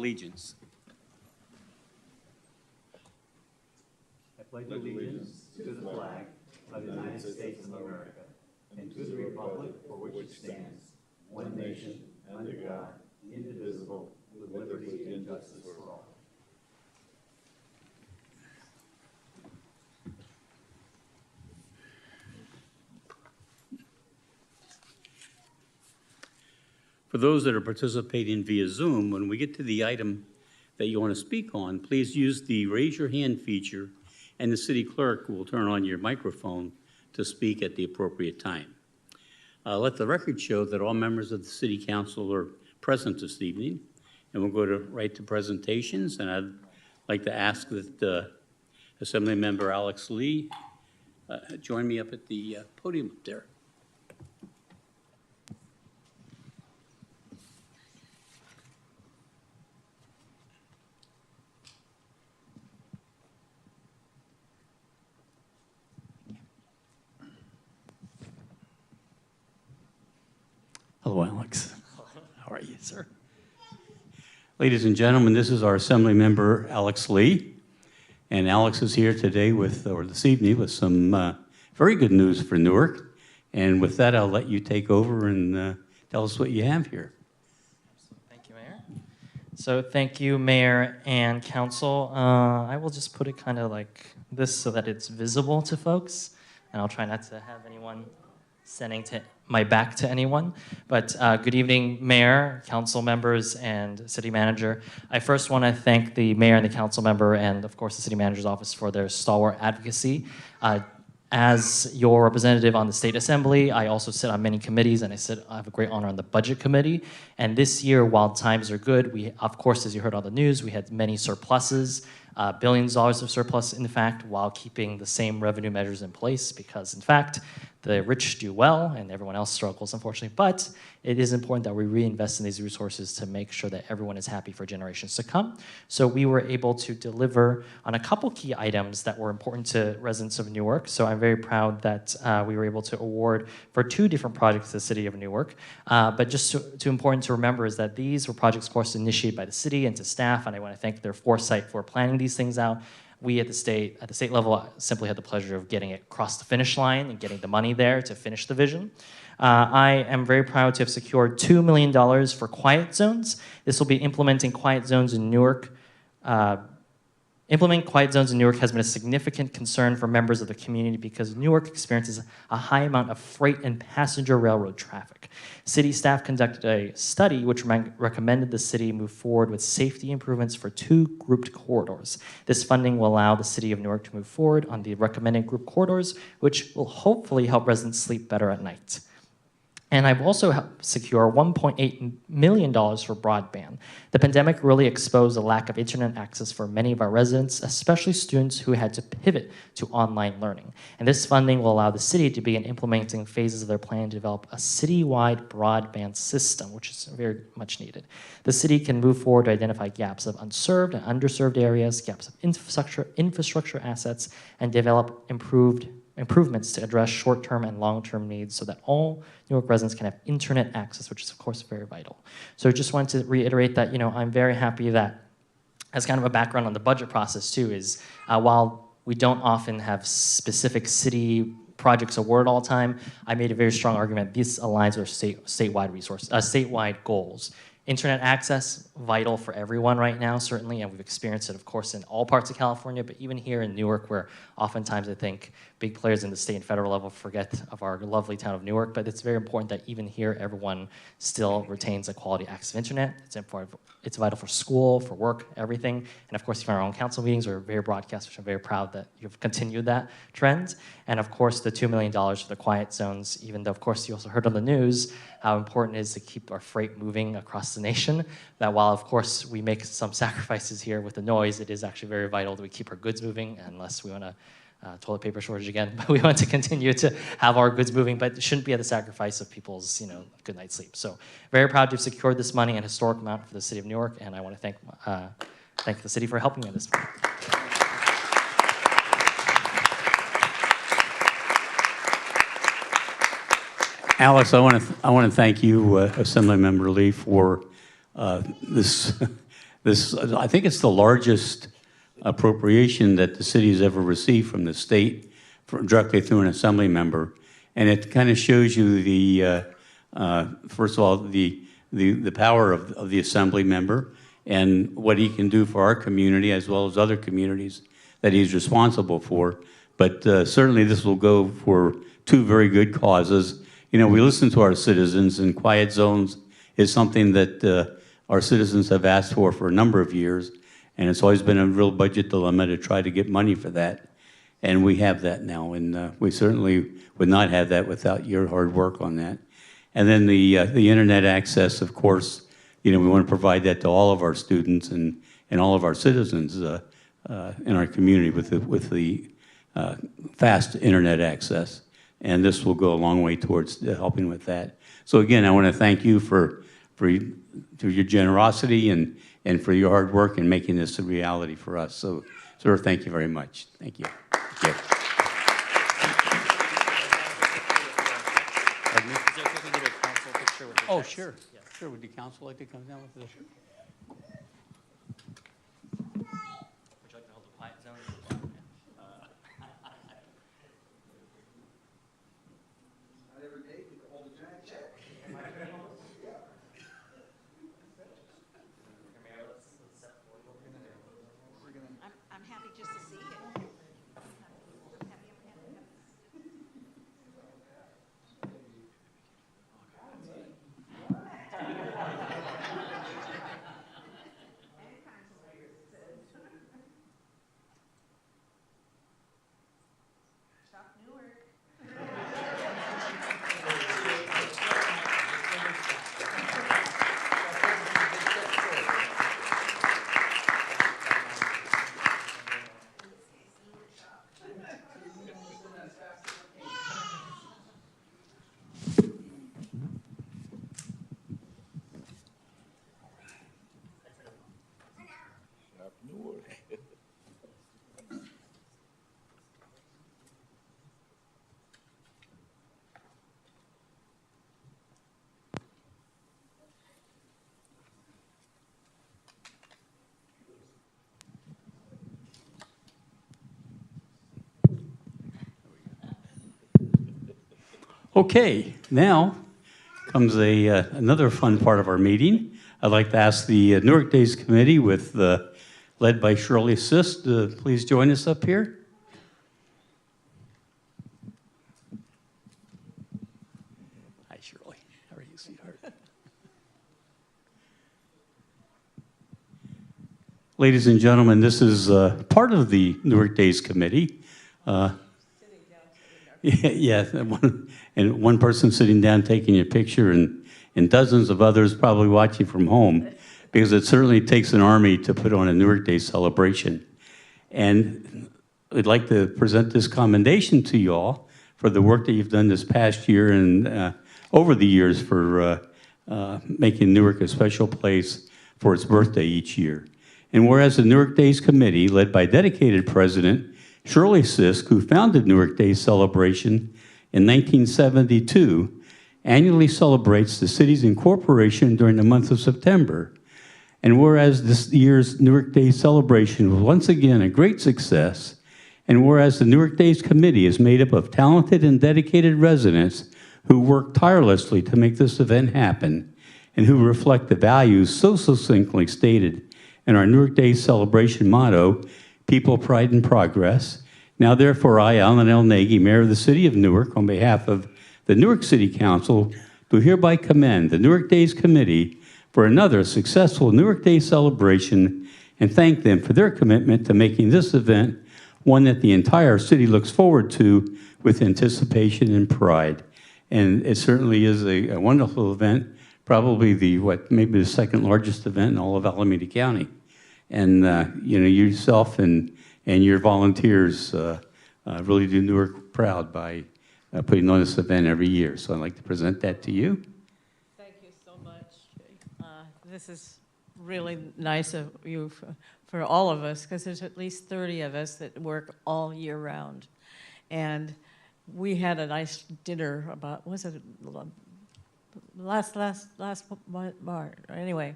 Allegiance. I pledge allegiance to the flag of the United States of America and to the republic for which it stands, one nation, under God, indivisible, with liberty and justice for all. For those that are participating via Zoom, when we get to the item that you want to speak on, please use the raise your hand feature, and the city clerk will turn on your microphone to speak at the appropriate time. Let the record show that all members of the city council are present this evening, and we'll go right to presentations. And I'd like to ask that Assembly Member Alex Lee join me up at the podium up there. Hello, Alex. How are you, sir? Ladies and gentlemen, this is our Assembly Member, Alex Lee. And Alex is here today this evening with some very good news for Newark. And with that, I'll let you take over and tell us what you have here. Thank you, Mayor. So thank you, Mayor and Council. I will just put it kind of like this so that it's visible to folks. And I'll try not to have anyone sending my back to anyone. But good evening, Mayor, Council members, and City Manager. I first want to thank the Mayor and the Council member and, of course, the City Manager's Office for their stalwart advocacy. As your representative on the State Assembly, I also sit on many committees, and I have a great honor on the Budget Committee. And this year, while times are good, we, of course, as you heard on the news, we had many surpluses, billions of dollars of surplus, in fact, while keeping the same revenue measures in place, because, in fact, the rich do well, and everyone else struggles, unfortunately. But it is important that we reinvest in these resources to make sure that everyone is happy for generations to come. So we were able to deliver on a couple key items that were important to residents of Newark. So I'm very proud that we were able to award for 2 different projects to the city of Newark. But just too important to remember is that these were projects, of course, initiated by the city and to staff, and I want to thank their foresight for planning these things out. We at the state level simply had the pleasure of getting it across the finish line and getting the money there to finish the vision. I am very proud to have secured $2 million for quiet zones. This will be implementing quiet zones in Newark. Implementing quiet zones in Newark has been a significant concern for members of the community because Newark experiences a high amount of freight and passenger railroad traffic. City staff conducted a study which recommended the city move forward with safety improvements for 2 grouped corridors. This funding will allow the city of Newark to move forward on the recommended group corridors, which will hopefully help residents sleep better at night. And I've also helped secure $1.8 million for broadband. The pandemic really exposed the lack of internet access for many of our residents, especially students who had to pivot to online learning. And this funding will allow the city to begin implementing phases of their plan to develop a citywide broadband system, which is very much needed. The city can move forward to identify gaps of unserved and underserved areas, gaps of infrastructure assets, and develop improvements to address short-term and long-term needs so that all Newark residents can have internet access, which is, of course, very vital. So I just wanted to reiterate that, I'm very happy that, as kind of a background on the budget process, too, is while we don't often have specific city projects awarded all the time, I made a very strong argument this aligns with statewide goals. Internet access, vital for everyone right now, certainly, and we've experienced it, of course, in all parts of California, but even here in Newark, where oftentimes I think big players in the state and federal level forget of our lovely town of Newark, but it's very important that even here, everyone still retains a quality access to internet. It's vital for school, for work, everything, and of course, even our own council meetings are very broadcast, which I'm very proud that you've continued that trend. And of course, the $2 million for the quiet zones, even though, of course, you also heard on the news how important it is to keep our freight moving across the nation, that while, of course, we make some sacrifices here with the noise, it is actually very vital that we keep our goods moving, unless we want to toilet paper shortage again, but we want to continue to have our goods moving, but it shouldn't be at the sacrifice of people's, good night's sleep. So very proud to have secured this money, an historic amount for the city of Newark, and I want to thank the city for helping me on this. Alex, I want to thank you, Assemblymember Lee, for this This, I think it's the largest appropriation that the city has ever received from the state directly through an assembly member. And it kind of shows you the, first of all, the power of the assembly member and what he can do for our community as well as other communities that he's responsible for. But certainly this will go for two very good causes. You know, we listen to our citizens, and quiet zones is something that our citizens have asked for a number of years, and it's always been a real budget dilemma to try to get money for that. And we have that now, and we certainly would not have that without your hard work on that. And then the internet access, of course, you know, we want to provide that to all of our students and all of our citizens in our community with the fast internet access. And this will go a long way towards helping with that. So again, I want to thank you for your generosity and for your hard work in making this a reality for us. So, sir, thank you very much. Thank you. Thank you. Oh, sure. Yeah. Sure. Would the council like to come down with this? Would you like to hold the quiet zone? Not every day you can hold a giant check. I'm happy just to see it. Stop Newark. Okay, now comes another fun part of our meeting. I'd like to ask the Newark Days Committee led by Shirley Sist to please join us up here. Hi, Shirley. How are you, sweetheart? Ladies and gentlemen, this is part of the Newark Days Committee. Yeah, and one person sitting down taking your picture and dozens of others probably watching from home, because it certainly takes an army to put on a Newark Day celebration. And I'd like to present this commendation to you all for the work that you've done this past year and over the years for making Newark a special place for its birthday each year. And whereas the Newark Days Committee, led by dedicated President Shirley Sisk, who founded Newark Days celebration in 1972, annually celebrates the city's incorporation during the month of September. And whereas this year's Newark Days celebration was once again a great success, and whereas the Newark Days Committee is made up of talented and dedicated residents who work tirelessly to make this event happen, and who reflect the values so succinctly stated in our Newark Days celebration motto, People, Pride, and Progress. Now, therefore, I, Alan L. Nagy, Mayor of the City of Newark, on behalf of the Newark City Council, do hereby commend the Newark Days Committee for another successful Newark Day celebration and thank them for their commitment to making this event one that the entire city looks forward to with anticipation and pride. And it certainly is a wonderful event, probably maybe the second largest event in all of Alameda County. And you know, yourself and your volunteers really do Newark proud by putting on this event every year. So I'd like to present that to you. Thank you so much. This is really nice of you for all of us, because there's at least 30 of us that work all year round. And we had a nice dinner about, was it last March? Anyway.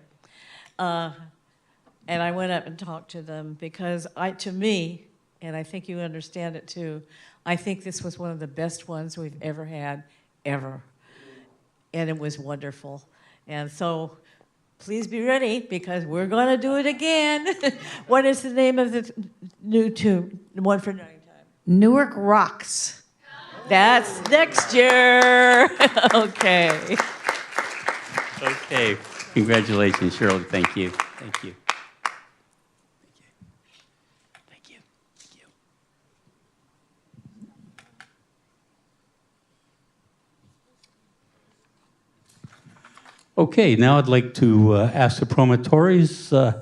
And I went up and talked to them because to me, and I think you understand it too, I think this was one of the best ones we've ever had, ever. And it was wonderful. And so please be ready because we're going to do it again. What is the name of the new tune? The one for 9 times. Newark Rocks. That's next year. Okay. Okay. Congratulations, Cheryl. Thank you. Thank you. Thank you. Thank you. Okay, now I'd like to ask the promotories, Edith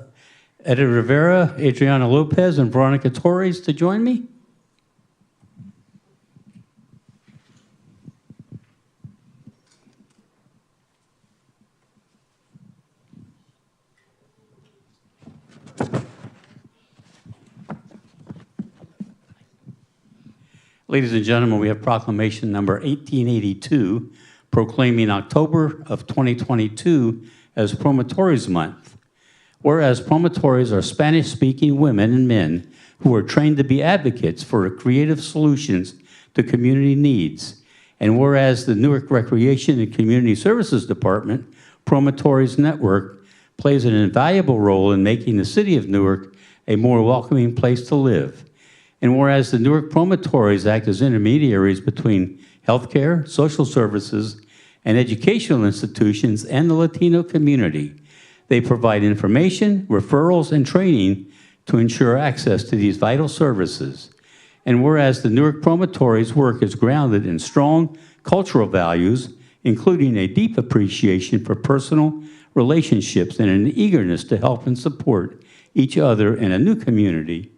Rivera, Adriana Lopez, and Veronica Torres to join me. Ladies and gentlemen, we have proclamation number 1882, proclaiming October of 2022 as Promotories Month. Whereas promotories are Spanish-speaking women and men who are trained to be advocates for creative solutions to community needs. And whereas the Newark Recreation and Community Services Department, Promotories Network, plays an invaluable role in making the city of Newark a more welcoming place to live. And whereas the Newark Promotories act as intermediaries between healthcare, social services, and educational institutions and the Latino community, they provide information, referrals, and training to ensure access to these vital services. And whereas the Newark Promotories work is grounded in strong cultural values, including a deep appreciation for personal relationships and an eagerness to help and support each other in a new community.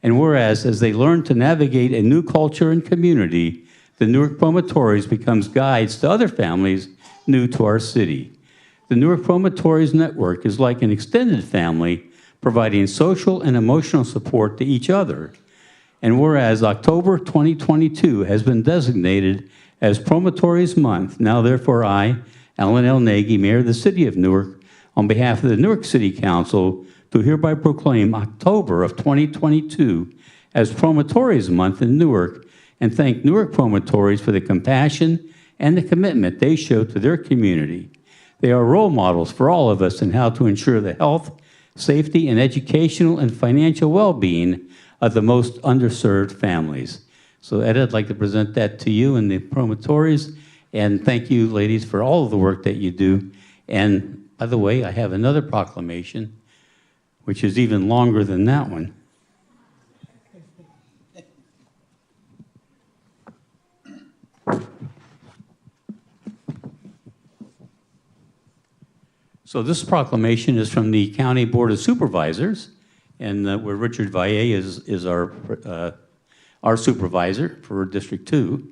And whereas, as they learn to navigate a new culture and community, the Newark Promotories becomes guides to other families new to our city. The Newark Promotories Network is like an extended family, providing social and emotional support to each other. And whereas October 2022 has been designated as Promotories Month, now therefore I, Alan L. Nagy, Mayor of the City of Newark, on behalf of the Newark City Council, to hereby proclaim October of 2022 as Promotories Month in Newark and thank Newark Promotories for the compassion and the commitment they show to their community. They are role models for all of us in how to ensure the health, safety, and educational and financial well-being of the most underserved families. So Ed, I'd like to present that to you and the promotories, and thank you, ladies, for all of the work that you do. And by the way, I have another proclamation, which is even longer than that one. So this proclamation is from the County Board of Supervisors, and where Richard Valle is our supervisor for District 2.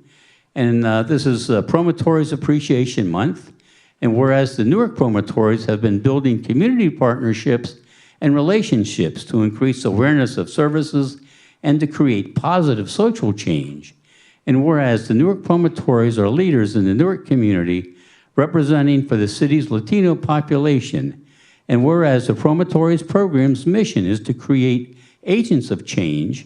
And this is Promotories Appreciation Month. And whereas the Newark Promotories have been building community partnerships and relationships to increase awareness of services and to create positive social change. And whereas the Newark Promotories are leaders in the Newark community, representing for the city's Latino population. And whereas the Promotories program's mission is to create agents of change,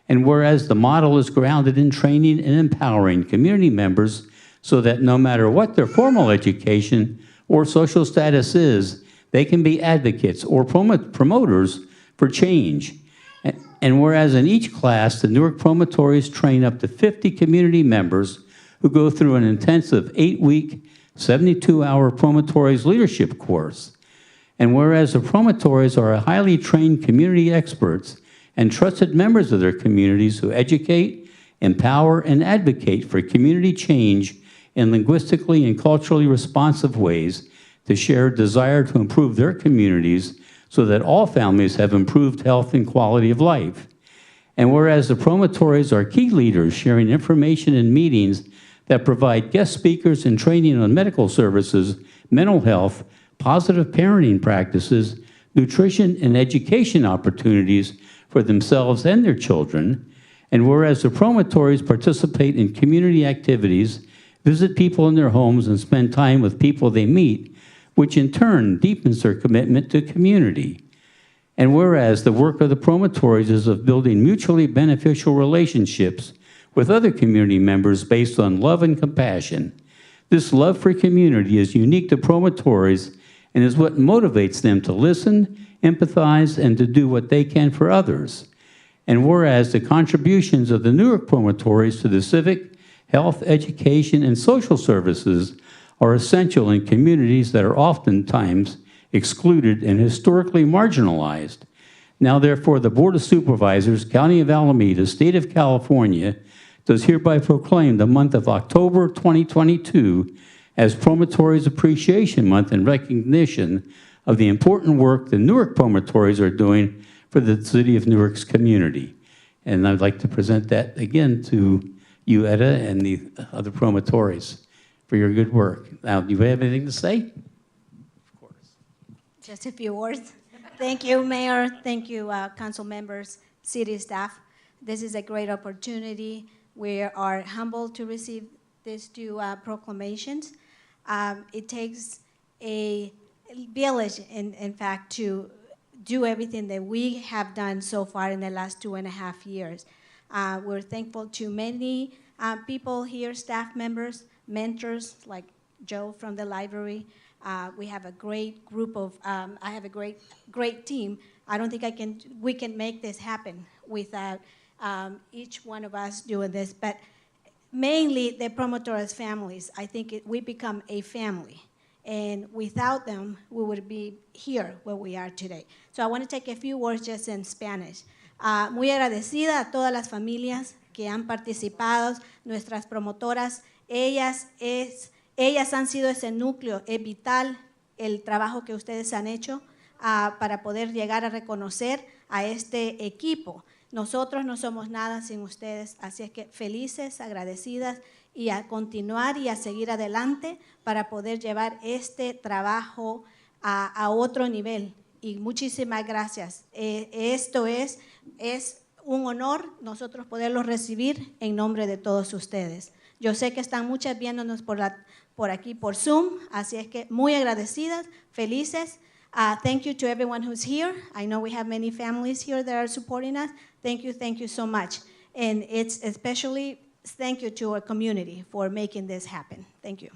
and whereas the model is grounded in training and empowering community members so that no matter what their formal education or social status is, they can be advocates or promoters for change. And whereas in each class, the Newark Promotories train up to 50 community members who go through an intensive 8-week, 72-hour Promotories leadership course. And whereas the Promotories are highly trained community experts and trusted members of their communities who educate, empower, and advocate for community change in linguistically and culturally responsive ways to share a desire to improve their communities so that all families have improved health and quality of life. And whereas the Promotories are key leaders sharing information in meetings that provide guest speakers and training on medical services, mental health, positive parenting practices, nutrition, and education opportunities for themselves and their children. And whereas the Promotories participate in community activities, visit people in their homes, and spend time with people they meet, which in turn deepens their commitment to community. And whereas the work of the promontories is of building mutually beneficial relationships with other community members based on love and compassion. This love for community is unique to promontories and is what motivates them to listen, empathize, and to do what they can for others. And whereas the contributions of the Newark promontories to the civic, health, education, and social services are essential in communities that are oftentimes excluded and historically marginalized. Now, therefore, the Board of Supervisors, County of Alameda, State of California, does hereby proclaim the month of October 2022 as Promontories Appreciation Month in recognition of the important work the Newark promontories are doing for the city of Newark's community. And I'd like to present that again to you, Etta, and the other promontories for your good work. Now, do you have anything to say? Of course. Just a few words. Thank you, Mayor. Thank you, council members, city staff. This is a great opportunity. We are humbled to receive these two proclamations. It takes a village, in fact, to do everything that we have done so far in the last 2.5 years. We're thankful to many people here, staff members, mentors like Joe from the library. We have a great group of, I have a great team. I don't think we can make this happen without each one of us doing this, but mainly the promoters' families. I think we become a family, and without them, we would be here where we are today. So I want to take a few words just in Spanish. Muy agradecida a todas las familias que han participado, nuestras promotoras. Ellas han sido ese núcleo, es vital el trabajo que ustedes han hecho para poder llegar a reconocer a este equipo. Nosotros no somos nada sin ustedes, así es que felices, agradecidas y a continuar y a seguir adelante para poder llevar este trabajo a otro nivel. Y muchísimas gracias. Esto es un honor nosotros poderlos recibir en nombre de todos ustedes. Yo sé que están muchas viéndonos por aquí, por Zoom, así es que muy agradecidas, felices. Thank you to everyone who's here. I know we have many families here that are supporting us. Thank you so much. And it's especially thank you to our community for making this happen. Thank you.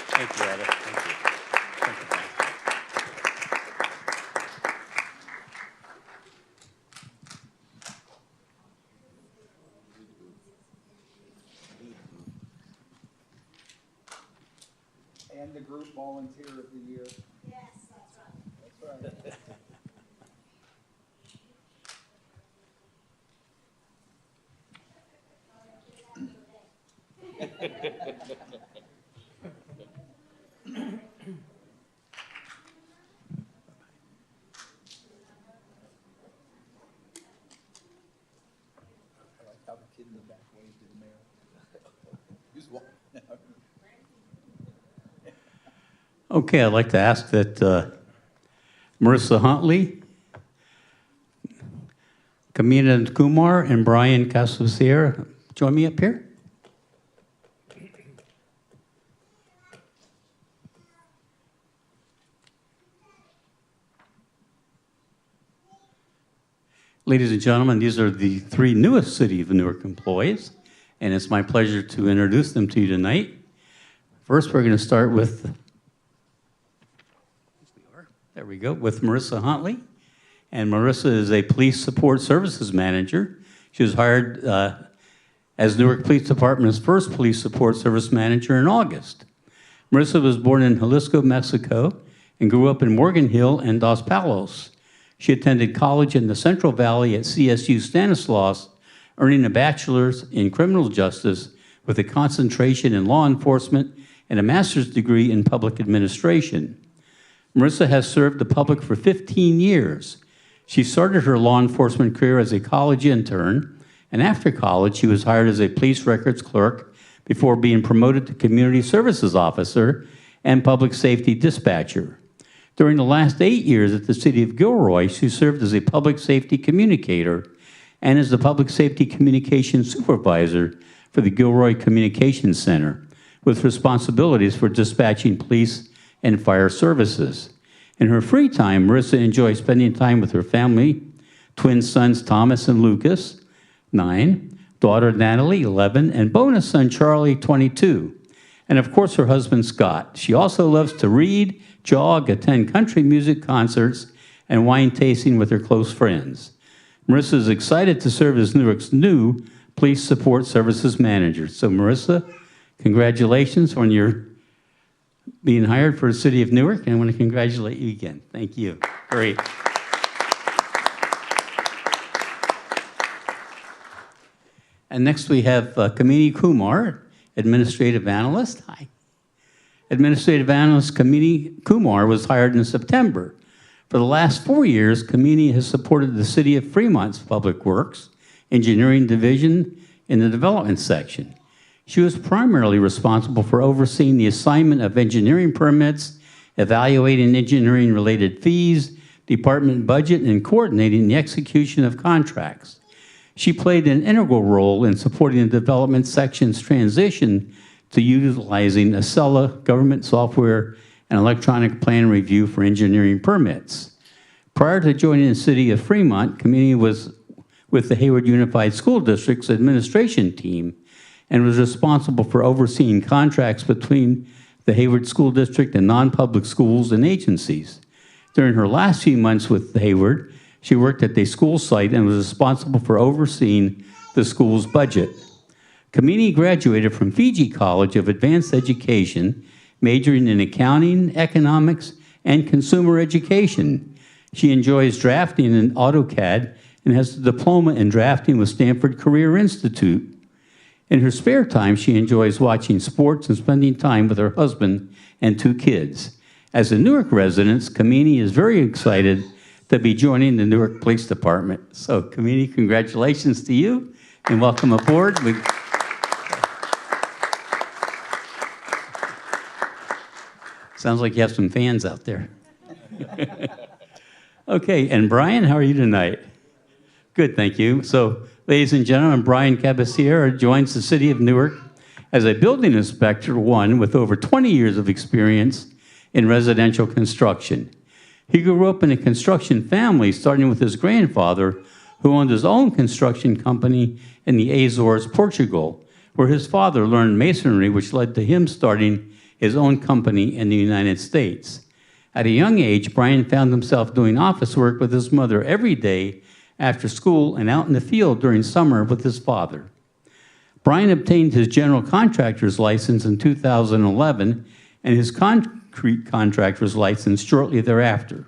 Thank you, Etta. Thank you. Thank you. And the group volunteer of the year. Yes, that's right. That's right. I like how the kid in the back waved to the mayor. He's walking out. Okay, I'd like to ask that Marissa Huntley, Kamina Kumar, and Brian Casosier join me up here. Ladies and gentlemen, these are the three newest City of Newark employees, and it's my pleasure to introduce them to you tonight. First, we're going to start with There we go, with Marissa Huntley. And Marissa is a Police Support Services Manager. She was hired as Newark Police Department's first Police Support Service Manager in August. Marissa was born in Jalisco, Mexico, and grew up in Morgan Hill and Dos Palos. She attended college in the Central Valley at CSU Stanislaus, earning a bachelor's in criminal justice with a concentration in law enforcement and a master's degree in public administration. Marissa has served the public for 15 years. She started her law enforcement career as a college intern, and after college, she was hired as a police records clerk before being promoted to community services officer and public safety dispatcher. During the last 8 years at the City of Gilroy, she served as a public safety communicator and as the public safety communications supervisor for the Gilroy Communications Center. with responsibilities for dispatching police and fire services. In her free time, Marissa enjoys spending time with her family, twin sons Thomas and Lucas, 9, daughter Natalie, 11, and bonus son Charlie, 22, and of course her husband Scott. She also loves to read, jog, attend country music concerts, and wine tasting with her close friends. Marissa is excited to serve as Newark's new Police Support Services Manager. So Marissa, congratulations on your being hired for the City of Newark, and I want to congratulate you again. Thank you. Great. And next we have Kamini Kumar, Administrative Analyst. Hi. Administrative Analyst Kamini Kumar was hired in September. For the last 4 years, Kamini has supported the City of Fremont's Public Works Engineering Division in the Development section. She was primarily responsible for overseeing the assignment of engineering permits, evaluating engineering-related fees, department budget, and coordinating the execution of contracts. She played an integral role in supporting the development section's transition to utilizing Acela government software and electronic plan review for engineering permits. Prior to joining the City of Fremont, Kamini was with the Hayward Unified School District's administration team and was responsible for overseeing contracts between the Hayward School District and non-public schools and agencies. During her last few months with Hayward, she worked at the school site and was responsible for overseeing the school's budget. Kamini graduated from Fiji College of Advanced Education, majoring in accounting, economics, and consumer education. She enjoys drafting in AutoCAD and has a diploma in drafting with Stanford Career Institute. In her spare time, she enjoys watching sports and spending time with her husband and 2 kids. As a Newark resident, Kamini is very excited to be joining the Newark Police Department. So, Kamini, congratulations to you and welcome aboard. Sounds like you have some fans out there. Okay, and Brian, how are you tonight? Good, thank you. So, ladies and gentlemen, Brian Cabasier joins the City of Newark as a building inspector, one with over 20 years of experience in residential construction. He grew up in a construction family, starting with his grandfather, who owned his own construction company in the Azores, Portugal, where his father learned masonry, which led to him starting his own company in the United States. At a young age, Brian found himself doing office work with his mother every day after school and out in the field during summer with his father. Brian obtained his general contractor's license in 2011 and his concrete contractor's license shortly thereafter.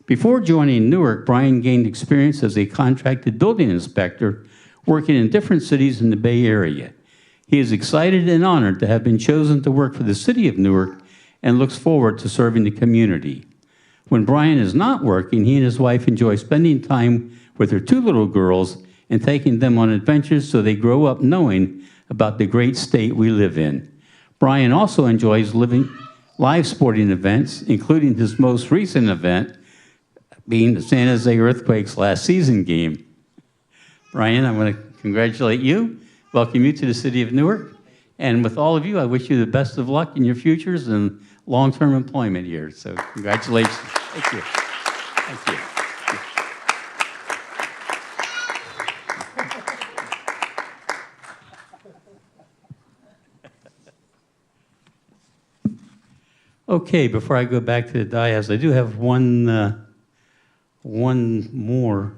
Before joining Newark, Brian gained experience as a contracted building inspector working in different cities in the Bay Area. He is excited and honored to have been chosen to work for the City of Newark and looks forward to serving the community. When Brian is not working, he and his wife enjoy spending time with their 2 little girls and taking them on adventures so they grow up knowing about the great state we live in. Brian also enjoys live sporting events, including his most recent event being the San Jose Earthquakes last season game. Brian, I want to congratulate you, welcome you to the City of Newark, and with all of you, I wish you the best of luck in your futures and long-term employment here. So congratulations. Thank you. Thank you. Okay, before I go back to the dais, I do have one more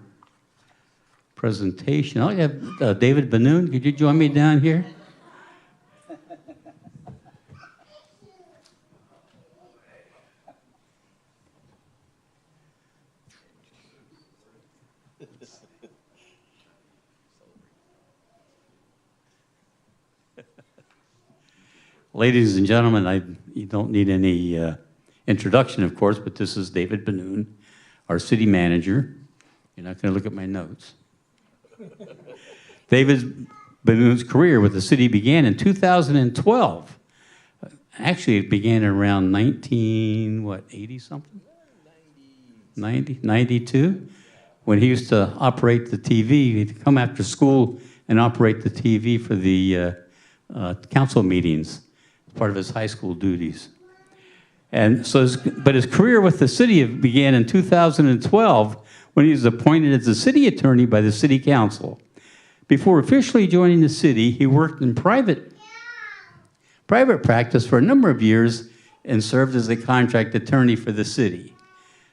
presentation. I have David Benoon. Could you join me down here? Ladies and gentlemen, you don't need any introduction, of course, but this is David Benoon, our city manager. You're not going to look at my notes. David Benoon's career with the city began in 2012. Actually, it began around 80 something? 92? When he used to operate the TV, he'd come after school and operate the TV for the council meetings. part of his high school duties. And so, but his career with the city began in 2012 when he was appointed as the city attorney by the city council. Before officially joining the city, he worked in private practice for a number of years and served as a contract attorney for the city.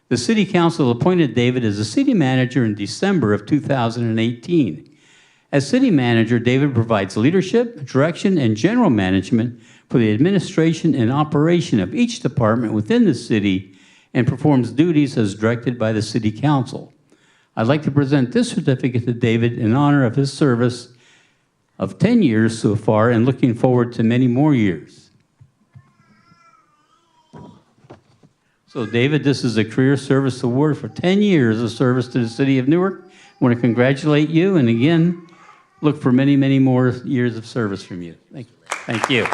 The city council appointed David as the city manager in December of 2018. As city manager, David provides leadership, direction, and general management for the administration and operation of each department within the city and performs duties as directed by the city council. I'd like to present this certificate to David in honor of his service of 10 years so far and looking forward to many more years. So David, this is a career service award for 10 years of service to the city of Newark. I want to congratulate you, and again, look for many, many more years of service from you. Thank you. Thank you.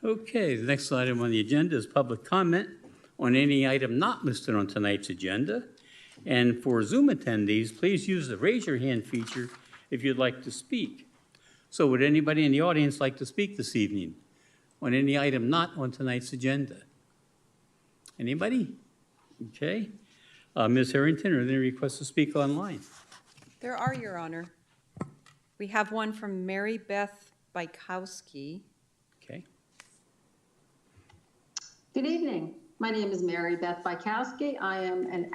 Okay, the next item on the agenda is public comment on any item not listed on tonight's agenda. And for Zoom attendees, please use the raise your hand feature if you'd like to speak. So would anybody in the audience like to speak this evening on any item not on tonight's agenda? Anybody? Okay. Ms. Harrington, are there any requests to speak online? There are, Your Honor. We have one from Mary Beth Bykowski. Okay. Good evening. My name is Mary Beth Bykowski. I am an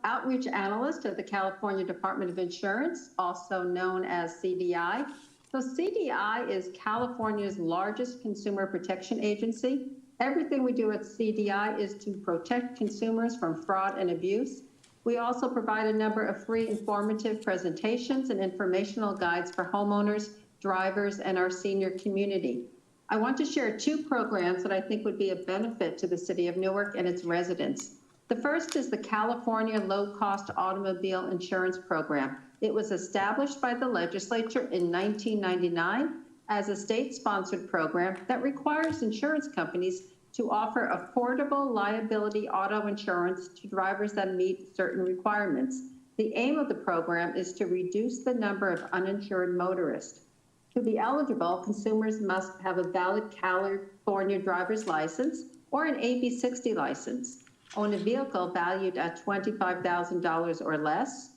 outreach analyst at the California Department of Insurance, also known as CDI. So CDI is California's largest consumer protection agency. Everything we do at CDI is to protect consumers from fraud and abuse. We also provide a number of free informative presentations and informational guides for homeowners, drivers, and our senior community. I want to share two programs that I think would be a benefit to the city of Newark and its residents. The first is the California Low-Cost Automobile Insurance Program. It was established by the legislature in 1999 as a state-sponsored program that requires insurance companies to offer affordable liability auto insurance to drivers that meet certain requirements. The aim of the program is to reduce the number of uninsured motorists. To be eligible, consumers must have a valid California driver's license or an AB60 license, own a vehicle valued at $25,000 or less,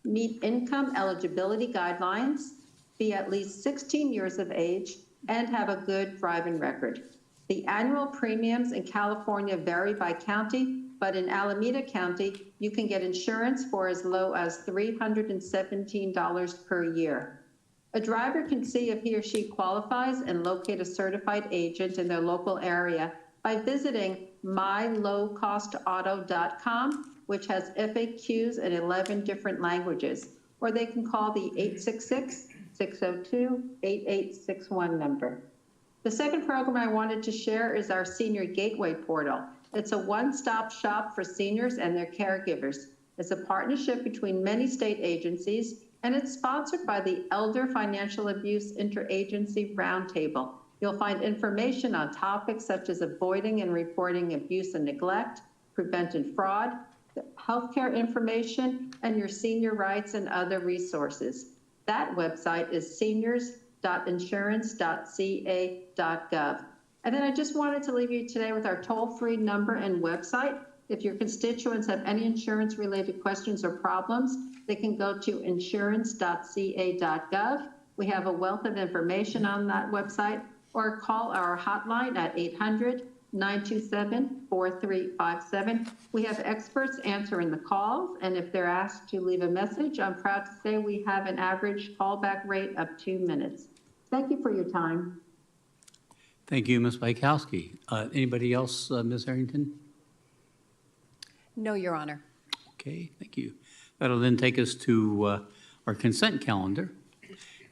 meet income eligibility guidelines, be at least 16 years of age, and have a good driving record. The annual premiums in California vary by county, but in Alameda County, you can get insurance for as low as $317 per year. A driver can see if he or she qualifies and locate a certified agent in their local area by visiting mylowcostauto.com, which has FAQs in 11 different languages, or they can call the 866-602-8861 number. The second program I wanted to share is our Senior Gateway Portal. It's a one-stop shop for seniors and their caregivers. It's a partnership between many state agencies, and it's sponsored by the Elder Financial Abuse Interagency Roundtable. You'll find information on topics such as avoiding and reporting abuse and neglect, preventing fraud, healthcare information, and your senior rights and other resources. That website is seniors.insurance.ca.gov. And then I just wanted to leave you today with our toll-free number and website. If your constituents have any insurance-related questions or problems, they can go to insurance.ca.gov. We have a wealth of information on that website, or call our hotline at 800-927-4357. We have experts answering the calls, and if they're asked to leave a message, I'm proud to say we have an average callback rate of 2 minutes. Thank you for your time. Thank you, Ms. Bykowski. Anybody else, Ms. Harrington? No, Your Honor. Okay, thank you. That'll then take us to our consent calendar.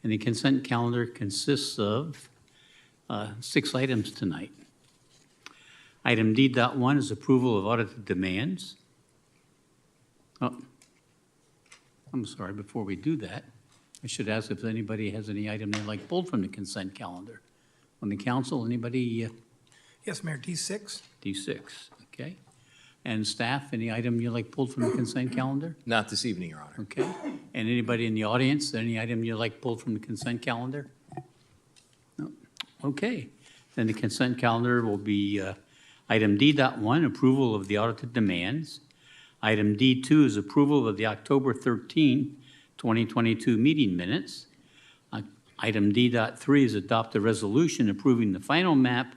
And the consent calendar consists of 6 items tonight. Item D.1 is approval of audited demands. Oh, I'm sorry, before we do that, I should ask if anybody has any item they'd like pulled from the consent calendar. On the council, anybody? Yes, Mayor, D6. D6, okay. And staff, any item you'd like pulled from the consent calendar? Not this evening, Your Honor. Okay. And anybody in the audience, any item you'd like pulled from the consent calendar? No. Okay. Then the consent calendar will be item D.1, approval of the audited demands. Item D2 is approval of the October 13, 2022 meeting minutes. Item D.3 is adopt a resolution approving the final map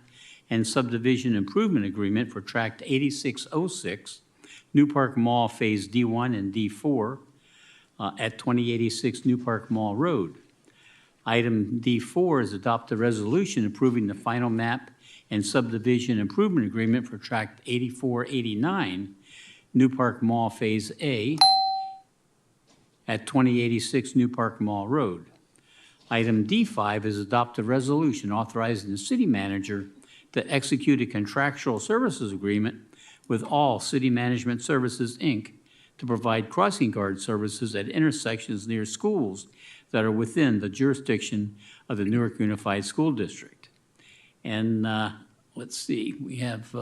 and subdivision improvement agreement for Tract 8606, New Park Mall Phase D1 and D4 at 2086 New Park Mall Road. Item D4 is adopt a resolution approving the final map and subdivision improvement agreement for Tract 8489, New Park Mall Phase A at 2086 New Park Mall Road. Item D5 is adopt a resolution authorizing the city manager to execute a contractual services agreement with All City Management Services, Inc. to provide crossing guard services at intersections near schools that are within the jurisdiction of the Newark Unified School District. And let's see, we have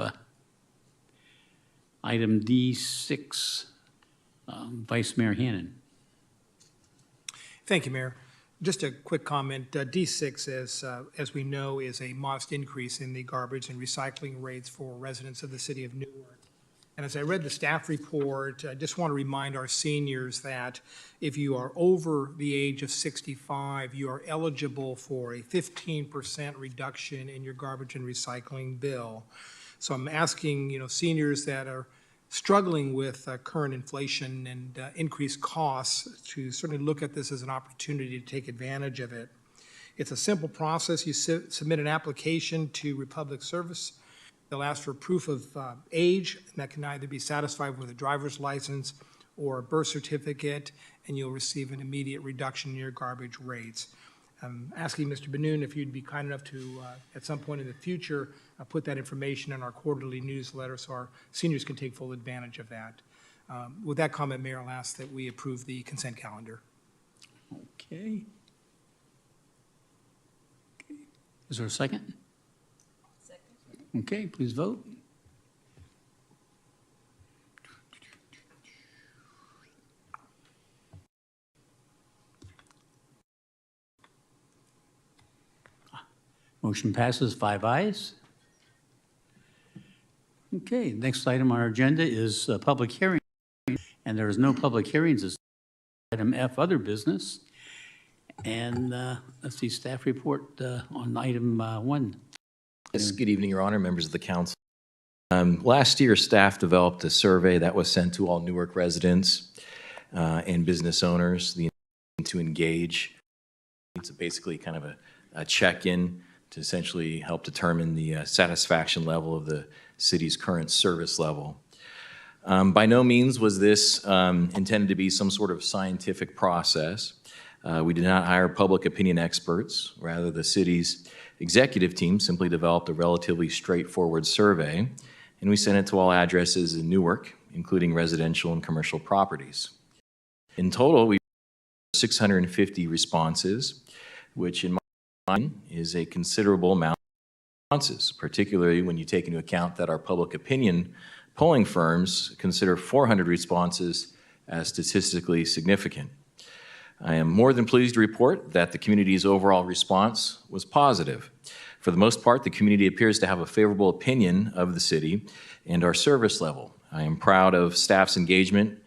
item D6, Vice Mayor Hannon. Thank you, Mayor. Just a quick comment. D6, as we know, is a modest increase in the garbage and recycling rates for residents of the city of Newark. And as I read the staff report, I just want to remind our seniors that if you are over the age of 65, you are eligible for a 15% reduction in your garbage and recycling bill. So I'm asking, seniors that are struggling with current inflation and increased costs to certainly look at this as an opportunity to take advantage of it. It's a simple process. You submit an application to Republic Service. They'll ask for proof of age, and that can either be satisfied with a driver's license or a birth certificate, and you'll receive an immediate reduction in your garbage rates. I'm asking Mr. Benoon if you'd be kind enough to, at some point in the future, put that information in our quarterly newsletter so our seniors can take full advantage of that. With that comment, Mayor, I'll ask that we approve the consent calendar. Okay. Is there a second? Second. Okay, please vote. Motion passes, 5 ayes. Okay, next item on our agenda is public hearing, and there is no public hearings. This item F, other business. And let's see, staff report on item 1. Yes, good evening, Your Honor, members of the council. Last year, staff developed a survey that was sent to all Newark residents and business owners to engage. It's basically kind of a check-in to essentially help determine the satisfaction level of the city's current service level. By no means was this intended to be some sort of scientific process. We did not hire public opinion experts. Rather, the city's executive team simply developed a relatively straightforward survey, and we sent it to all addresses in Newark, including residential and commercial properties. In total, we had 650 responses, which in my mind is a considerable amount of responses, particularly when you take into account that our public opinion polling firms consider 400 responses as statistically significant. I am more than pleased to report that the community's overall response was positive. For the most part, the community appears to have a favorable opinion of the city and our service level. I am proud of staff's engagement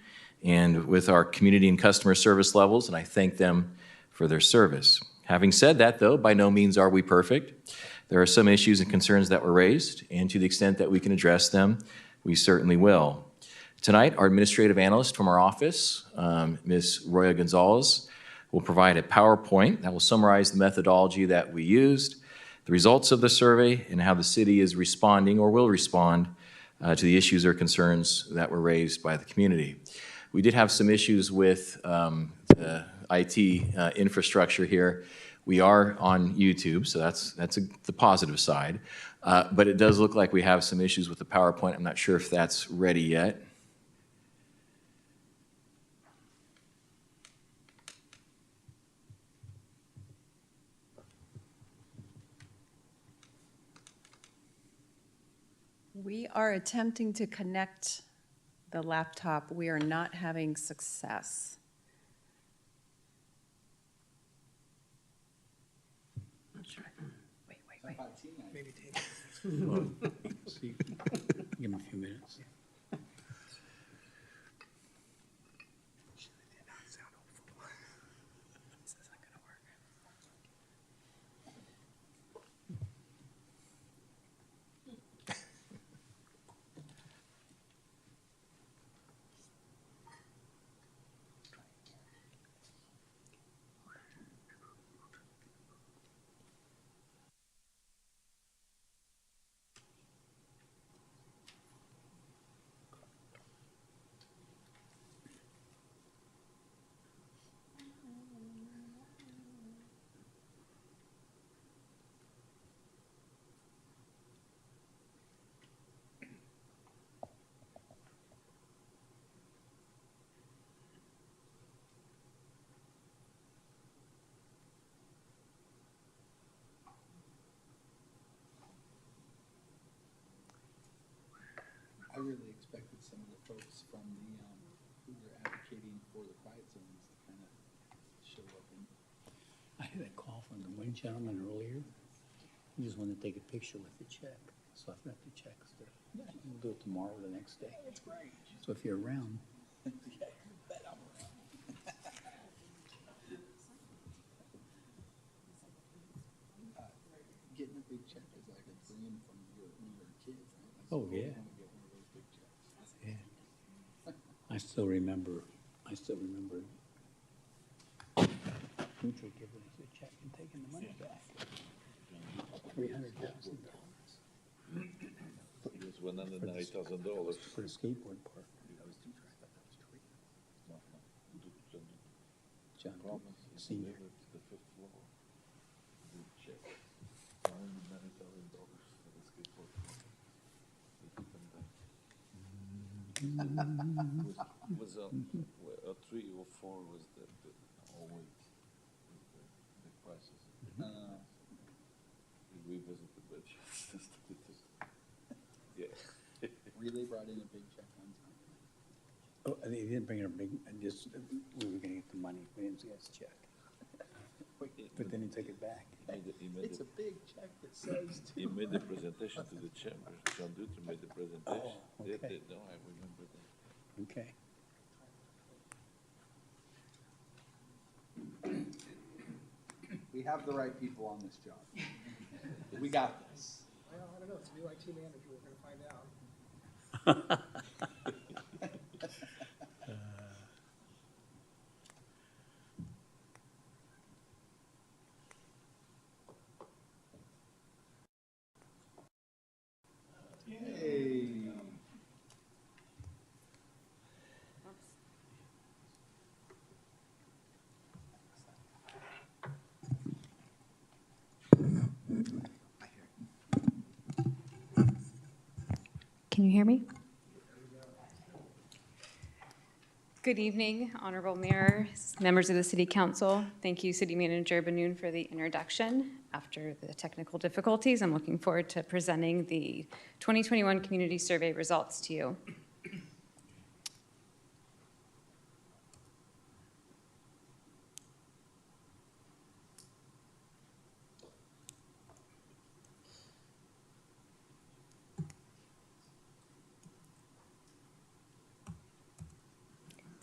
and with our community and customer service levels, and I thank them for their service. Having said that, though, by no means are we perfect. There are some issues and concerns that were raised, and to the extent that we can address them, we certainly will. Tonight, our administrative analyst from our office, Ms. Roya Gonzalez, will provide a PowerPoint that will summarize the methodology that we used, the results of the survey, and how the city is responding or will respond to the issues or concerns that were raised by the community. We did have some issues with the IT infrastructure here. We are on YouTube, so that's the positive side. But it does look like we have some issues with the PowerPoint. I'm not sure if that's ready yet. We are attempting to connect the laptop. We are not having success. Wait. Maybe take. See, give me a few minutes. I really expected some of the folks from the, who were advocating for the quiet zones to kind of show up and. I had a call from the one gentleman earlier. He just wanted to take a picture with the check, so I've got the checks there. We'll do it tomorrow or the next day. That's great. So if you're around, Yeah, you bet I'm around. Getting a big check is like a dream from when you were a kid, right? Oh, yeah. I want to get one of those big checks. yeah. I still remember Kuchar giving us a check and taking the money back. $300,000 It was $109,000. for a skateboard park. John Senior. The fifth floor. Big check. $109,000 for the skateboard. They took them back. Was a 3 or 4 was the always the prices. We visited the just yeah. Really brought in a big check one time. Oh, they didn't bring it a big, just, we were gonna get the money, we didn't see his check. But then he took it back. It's a big check that says to. He made the presentation to the chamber. John Dutra made the presentation. Oh, okay. No, I remember that. Okay. We have the right people on this job. We got this. Well, I don't know, it's a new IT manager, we're gonna find out. Yay. Can you hear me? Good evening, Honorable Mayor, members of the City Council. Thank you, City Manager Benoon, for the introduction. After the technical difficulties, I'm looking forward to presenting the 2021 Community Survey results to you.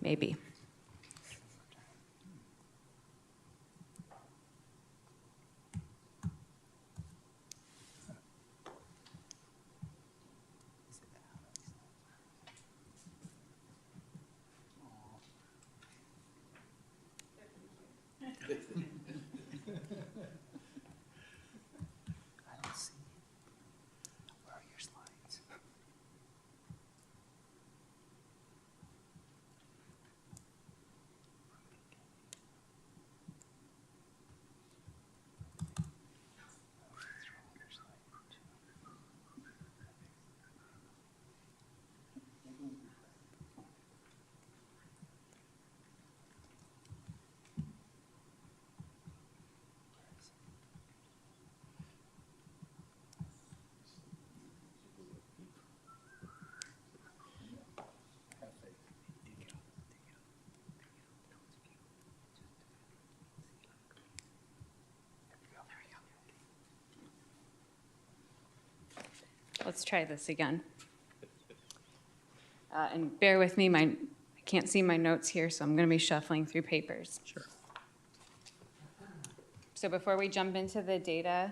Maybe. I don't see it. Where are your slides? let's try this again. And bear with me, I can't see my notes here, so I'm going to be shuffling through papers. Sure. So before we jump into the data,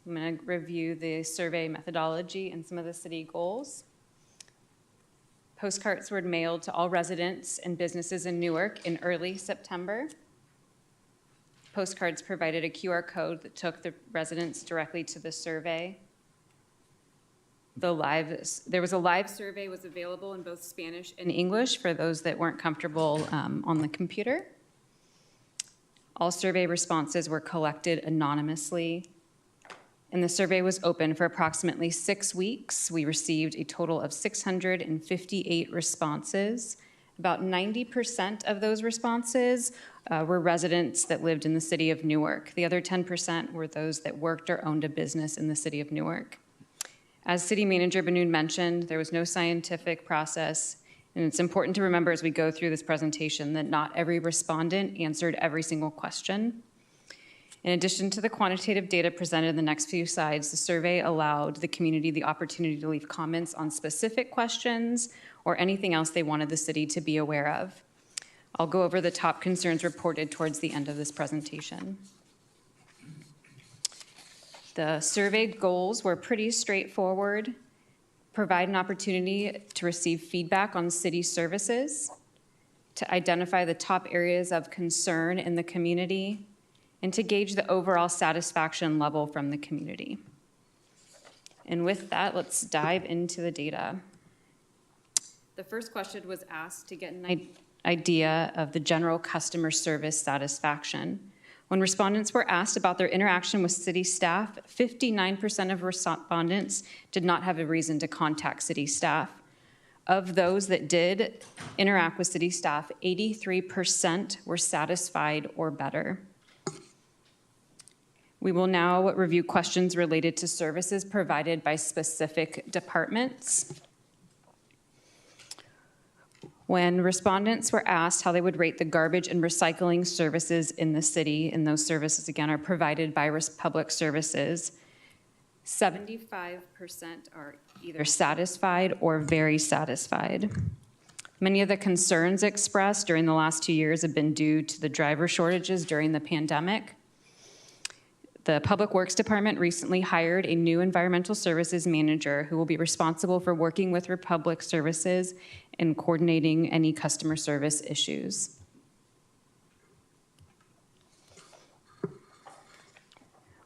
I'm going to review the survey methodology and some of the city goals. Postcards were mailed to all residents and businesses in Newark in early September. Postcards provided a QR code that took the residents directly to the survey. There was a live survey was available in both Spanish and English for those that weren't comfortable on the computer. All survey responses were collected anonymously, and the survey was open for approximately 6 weeks. We received a total of 658 responses. About 90% of those responses were residents that lived in the city of Newark. The other 10% were those that worked or owned a business in the city of Newark. As City Manager Benoon mentioned, there was no scientific process, and it's important to remember as we go through this presentation that not every respondent answered every single question. In addition to the quantitative data presented in the next few slides, the survey allowed the community the opportunity to leave comments on specific questions or anything else they wanted the city to be aware of. I'll go over the top concerns reported towards the end of this presentation. The survey goals were pretty straightforward. Provide an opportunity to receive feedback on city services, to identify the top areas of concern in the community, and to gauge the overall satisfaction level from the community. And with that, let's dive into the data. The first question was asked to get an idea of the general customer service satisfaction. When respondents were asked about their interaction with city staff, 59% of respondents did not have a reason to contact city staff. Of those that did interact with city staff, 83% were satisfied or better. We will now review questions related to services provided by specific departments. When respondents were asked how they would rate the garbage and recycling services in the city, and those services, again, are provided by Public Services, 75% are either satisfied or very satisfied. Many of the concerns expressed during the last 2 years have been due to the driver shortages during the pandemic. The Public Works Department recently hired a new environmental services manager who will be responsible for working with Public Services and coordinating any customer service issues.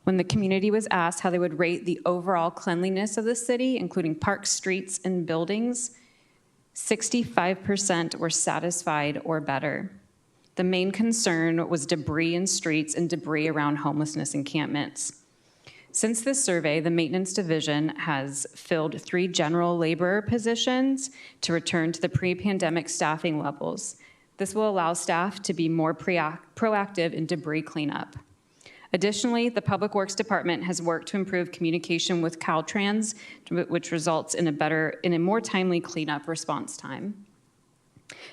When the community was asked how they would rate the overall cleanliness of the city, including parks, streets, and buildings, 65% were satisfied or better. The main concern was debris in streets and debris around homelessness encampments. Since this survey, the Maintenance Division has filled 3 general laborer positions to return to the pre-pandemic staffing levels. This will allow staff to be more proactive in debris cleanup. Additionally, the Public Works Department has worked to improve communication with Caltrans, which results in a more timely cleanup response time.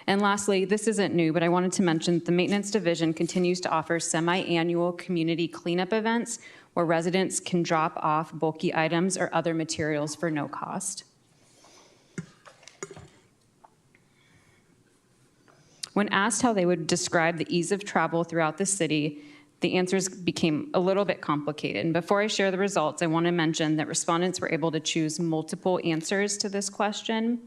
And lastly, this isn't new, but I wanted to mention the Maintenance Division continues to offer semi-annual community cleanup events where residents can drop off bulky items or other materials for no cost. When asked how they would describe the ease of travel throughout the city, the answers became a little bit complicated. And before I share the results, I want to mention that respondents were able to choose multiple answers to this question.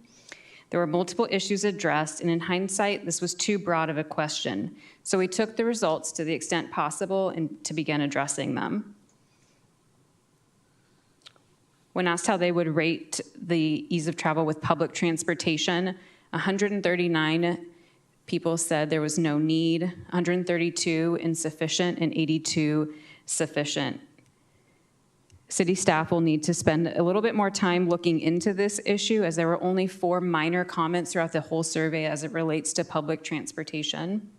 There were multiple issues addressed, and in hindsight, this was too broad of a question. So we took the results to the extent possible and to begin addressing them. When asked how they would rate the ease of travel with public transportation, 139 people said there was no need, 132 insufficient, and 82 sufficient. City staff will need to spend a little bit more time looking into this issue, as there were only 4 minor comments throughout the whole survey as it relates to public transportation.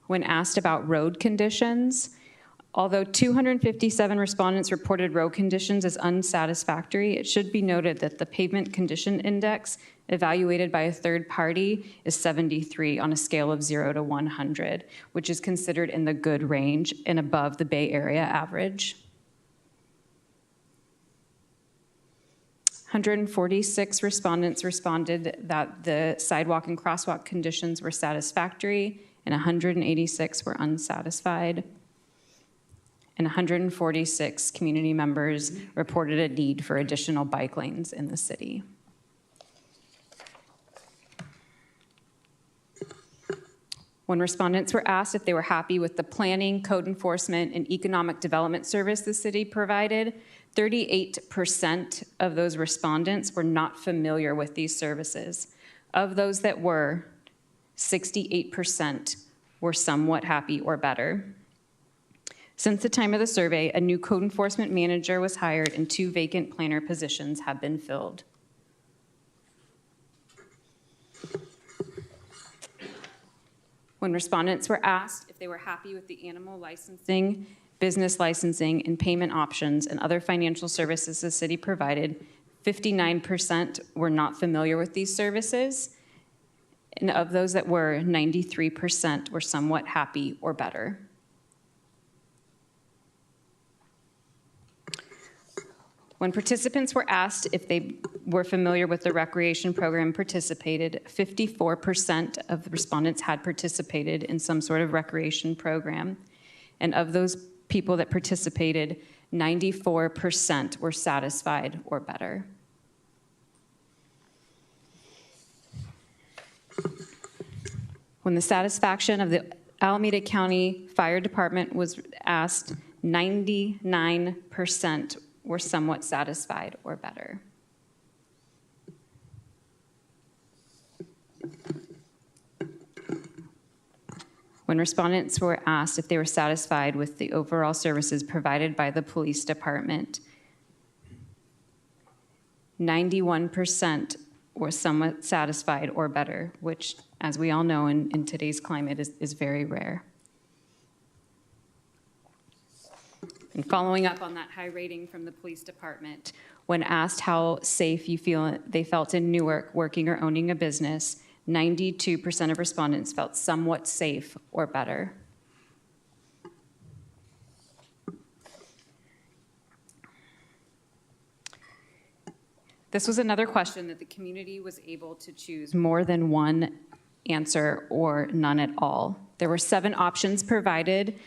When asked about road conditions, although 257 respondents reported road conditions as unsatisfactory, it should be noted that the pavement condition index evaluated by a third party is 73 on a scale of 0 to 100, which is considered in the good range and above the Bay Area average. 146 respondents responded that the sidewalk and crosswalk conditions were satisfactory, and 186 were unsatisfied. And 146 community members reported a need for additional bike lanes in the city. When respondents were asked if they were happy with the planning, code enforcement, and economic development service the city provided, 38% of those respondents were not familiar with these services. Of those that were, 68% were somewhat happy or better. Since the time of the survey, a new code enforcement manager was hired and 2 vacant planner positions have been filled. When respondents were asked if they were happy with the animal licensing, business licensing, and payment options and other financial services the city provided, 59% were not familiar with these services. And of those that were, 93% were somewhat happy or better. When participants were asked if they were familiar with the recreation program participated, 54% of the respondents had participated in some sort of recreation program. And of those people that participated, 94% were satisfied or better. When the satisfaction of the Alameda County Fire Department was asked, 99% were somewhat satisfied or better. When respondents were asked if they were satisfied with the overall services provided by the police department, 91% were somewhat satisfied or better, which, as we all know, in today's climate is very rare. And following up on that high rating from the police department, when asked how safe they felt in Newark working or owning a business, 92% of respondents felt somewhat safe or better. This was another question that the community was able to choose more than one answer or none at all. There were 7 options provided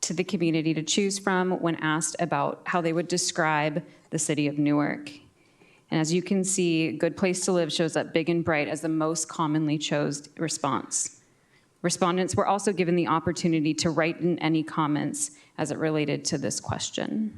to the community to choose from when asked about how they would describe the city of Newark. And as you can see, Good Place to Live shows up big and bright as the most commonly chosen response. Respondents were also given the opportunity to write in any comments as it related to this question.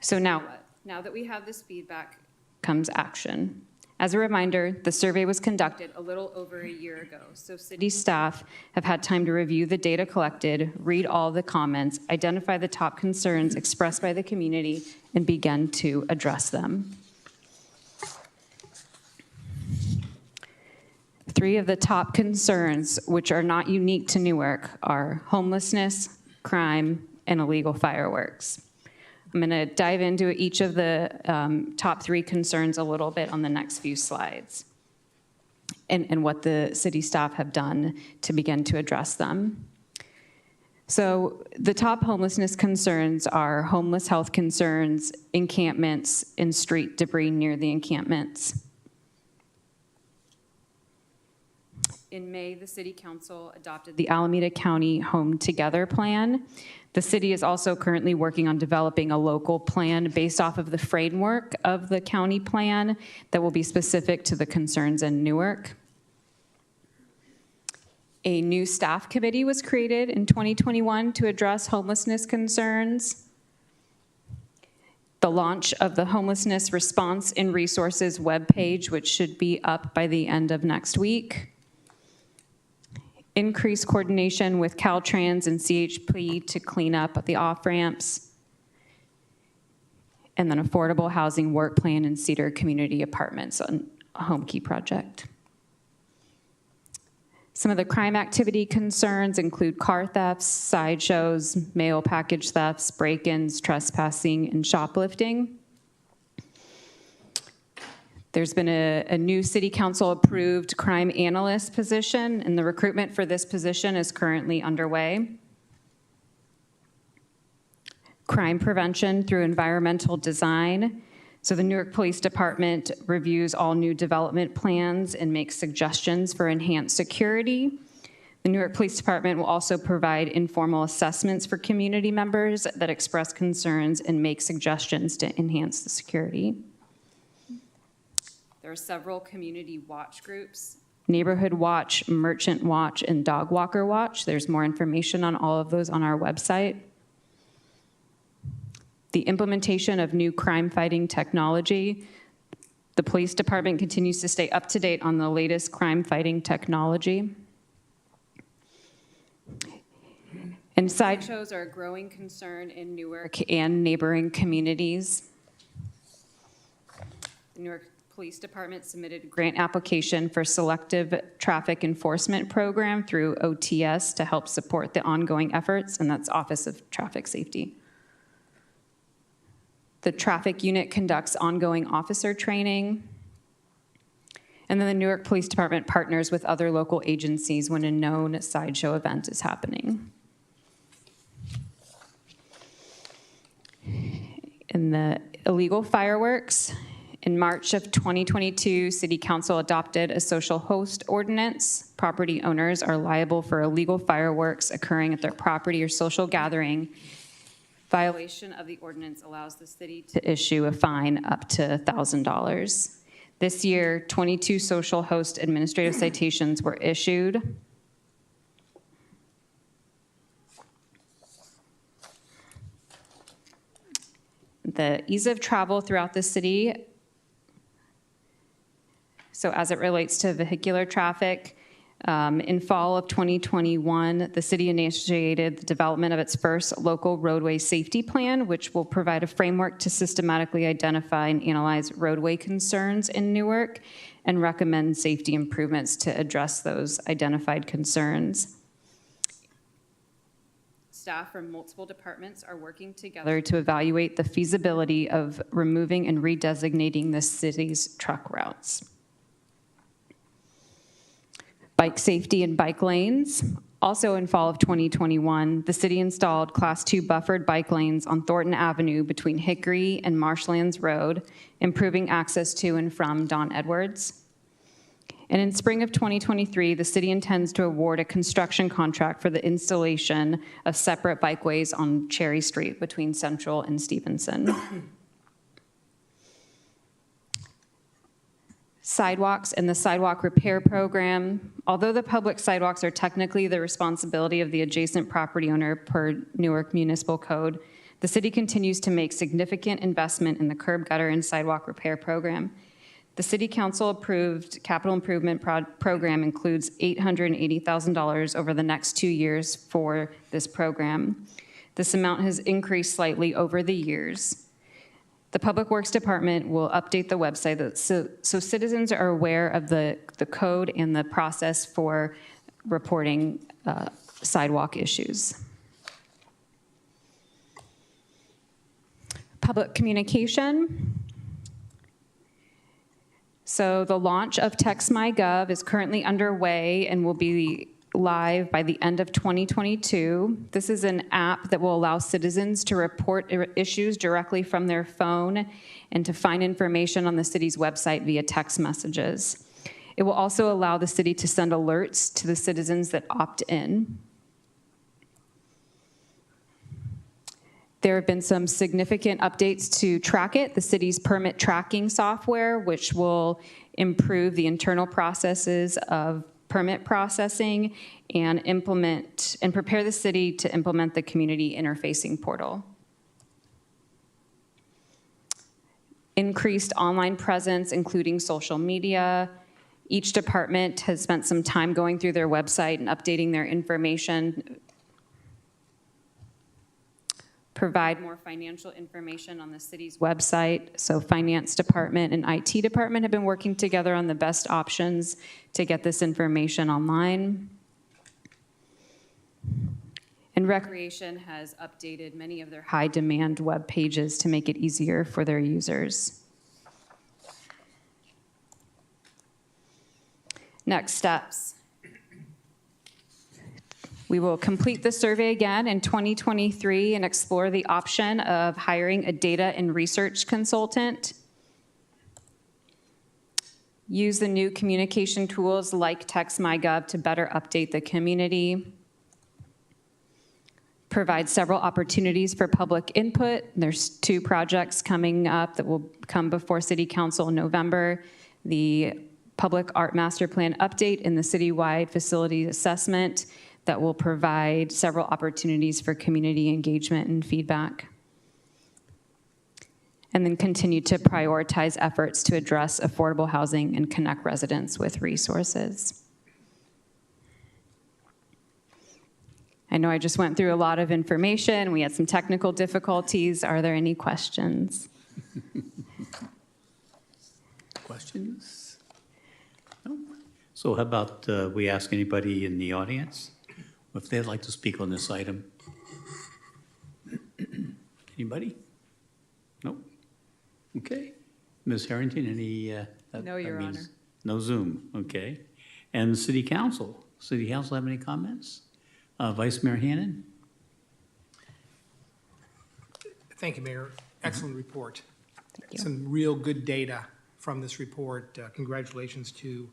So now what? Now that we have this feedback comes action. As a reminder, the survey was conducted a little over a year ago, so city staff have had time to review the data collected, read all the comments, identify the top concerns expressed by the community, and begin to address them. 3 of the top concerns, which are not unique to Newark, are homelessness, crime, and illegal fireworks. I'm going to dive into each of the top 3 concerns a little bit on the next few slides and what the city staff have done to begin to address them. So the top homelessness concerns are homeless health concerns, encampments, and street debris near the encampments. In May, the City Council adopted the Alameda County Home Together Plan. The city is also currently working on developing a local plan based off of the framework of the county plan that will be specific to the concerns in Newark. A new staff committee was created in 2021 to address homelessness concerns. The launch of the Homelessness Response and Resources webpage, which should be up by the end of next week. Increased coordination with Caltrans and CHP to clean up the off-ramps, and then affordable housing work plan and Cedar Community Apartments on a home key project. Some of the crime activity concerns include car thefts, sideshows, mail package thefts, break-ins, trespassing, and shoplifting. There's been a new city council approved crime analyst position, and the recruitment for this position is currently underway. crime prevention through environmental design. So the Newark Police Department reviews all new development plans and makes suggestions for enhanced security. The Newark Police Department will also provide informal assessments for community members that express concerns and make suggestions to enhance the security. There are several community watch groups: Neighborhood Watch, Merchant Watch, and Dog Walker Watch. There's more information on all of those on our website. The implementation of new crime-fighting technology. The police department continues to stay up to date on the latest crime-fighting technology. And sideshows are a growing concern in Newark and neighboring communities. The Newark Police Department submitted a grant application for selective traffic enforcement program through OTS to help support the ongoing efforts, and that's Office of Traffic Safety. The traffic unit conducts ongoing officer training. And then the Newark Police Department partners with other local agencies when a known sideshow event is happening. In the illegal fireworks, in March of 2022, City Council adopted a social host ordinance. Property owners are liable for illegal fireworks occurring at their property or social gathering. Violation of the ordinance allows the city to issue a fine up to $1,000. This year, 22 social host administrative citations were issued. The ease of travel throughout the city. So as it relates to vehicular traffic, in fall of 2021, the city initiated the development of its first local roadway safety plan, which will provide a framework to systematically identify and analyze roadway concerns in Newark and recommend safety improvements to address those identified concerns. Staff from multiple departments are working together to evaluate the feasibility of removing and redesignating the city's truck routes. Bike safety and bike lanes. Also in fall of 2021, the city installed Class 2 buffered bike lanes on Thornton Avenue between Hickory and Marshlands Road, improving access to and from Don Edwards. And in spring of 2023, the city intends to award a construction contract for the installation of separate bikeways on Cherry Street between Central and Stevenson. Sidewalks and the sidewalk repair program. Although the public sidewalks are technically the responsibility of the adjacent property owner per Newark Municipal Code, the city continues to make significant investment in the curb, gutter, and sidewalk repair program. The City Council approved capital improvement program includes $880,000 over the next 2 years for this program. This amount has increased slightly over the years. The Public Works Department will update the website so citizens are aware of the code and the process for reporting sidewalk issues. Public communication. So the launch of TextMyGov is currently underway and will be live by the end of 2022. This is an app that will allow citizens to report issues directly from their phone and to find information on the city's website via text messages. It will also allow the city to send alerts to the citizens that opt in. There have been some significant updates to Trackit, the city's permit tracking software, which will improve the internal processes of permit processing and prepare the city to implement the community interfacing portal. Increased online presence, including social media. Each department has spent some time going through their website and updating their information. Provide more financial information on the city's website. So finance department and IT department have been working together on the best options to get this information online. And Recreation has updated many of their high demand web pages to make it easier for their users. Next steps. We will complete the survey again in 2023 and explore the option of hiring a data and research consultant. Use the new communication tools like TextMyGov to better update the community. Provide several opportunities for public input. There's 2 projects coming up that will come before City Council in November. The Public Art Master Plan update and the citywide facility assessment that will provide several opportunities for community engagement and feedback. And then continue to prioritize efforts to address affordable housing and connect residents with resources. I know I just went through a lot of information. We had some technical difficulties. Are there any questions? Questions? No? So how about we ask anybody in the audience if they'd like to speak on this item? Anybody? Nope. Okay. Ms. Harrington, any? No, Your Honor. No Zoom, okay. And the City Council? City Council have any comments? Vice Mayor Hannon? Thank you, Mayor. Excellent report. Thank you. Some real good data from this report. Congratulations to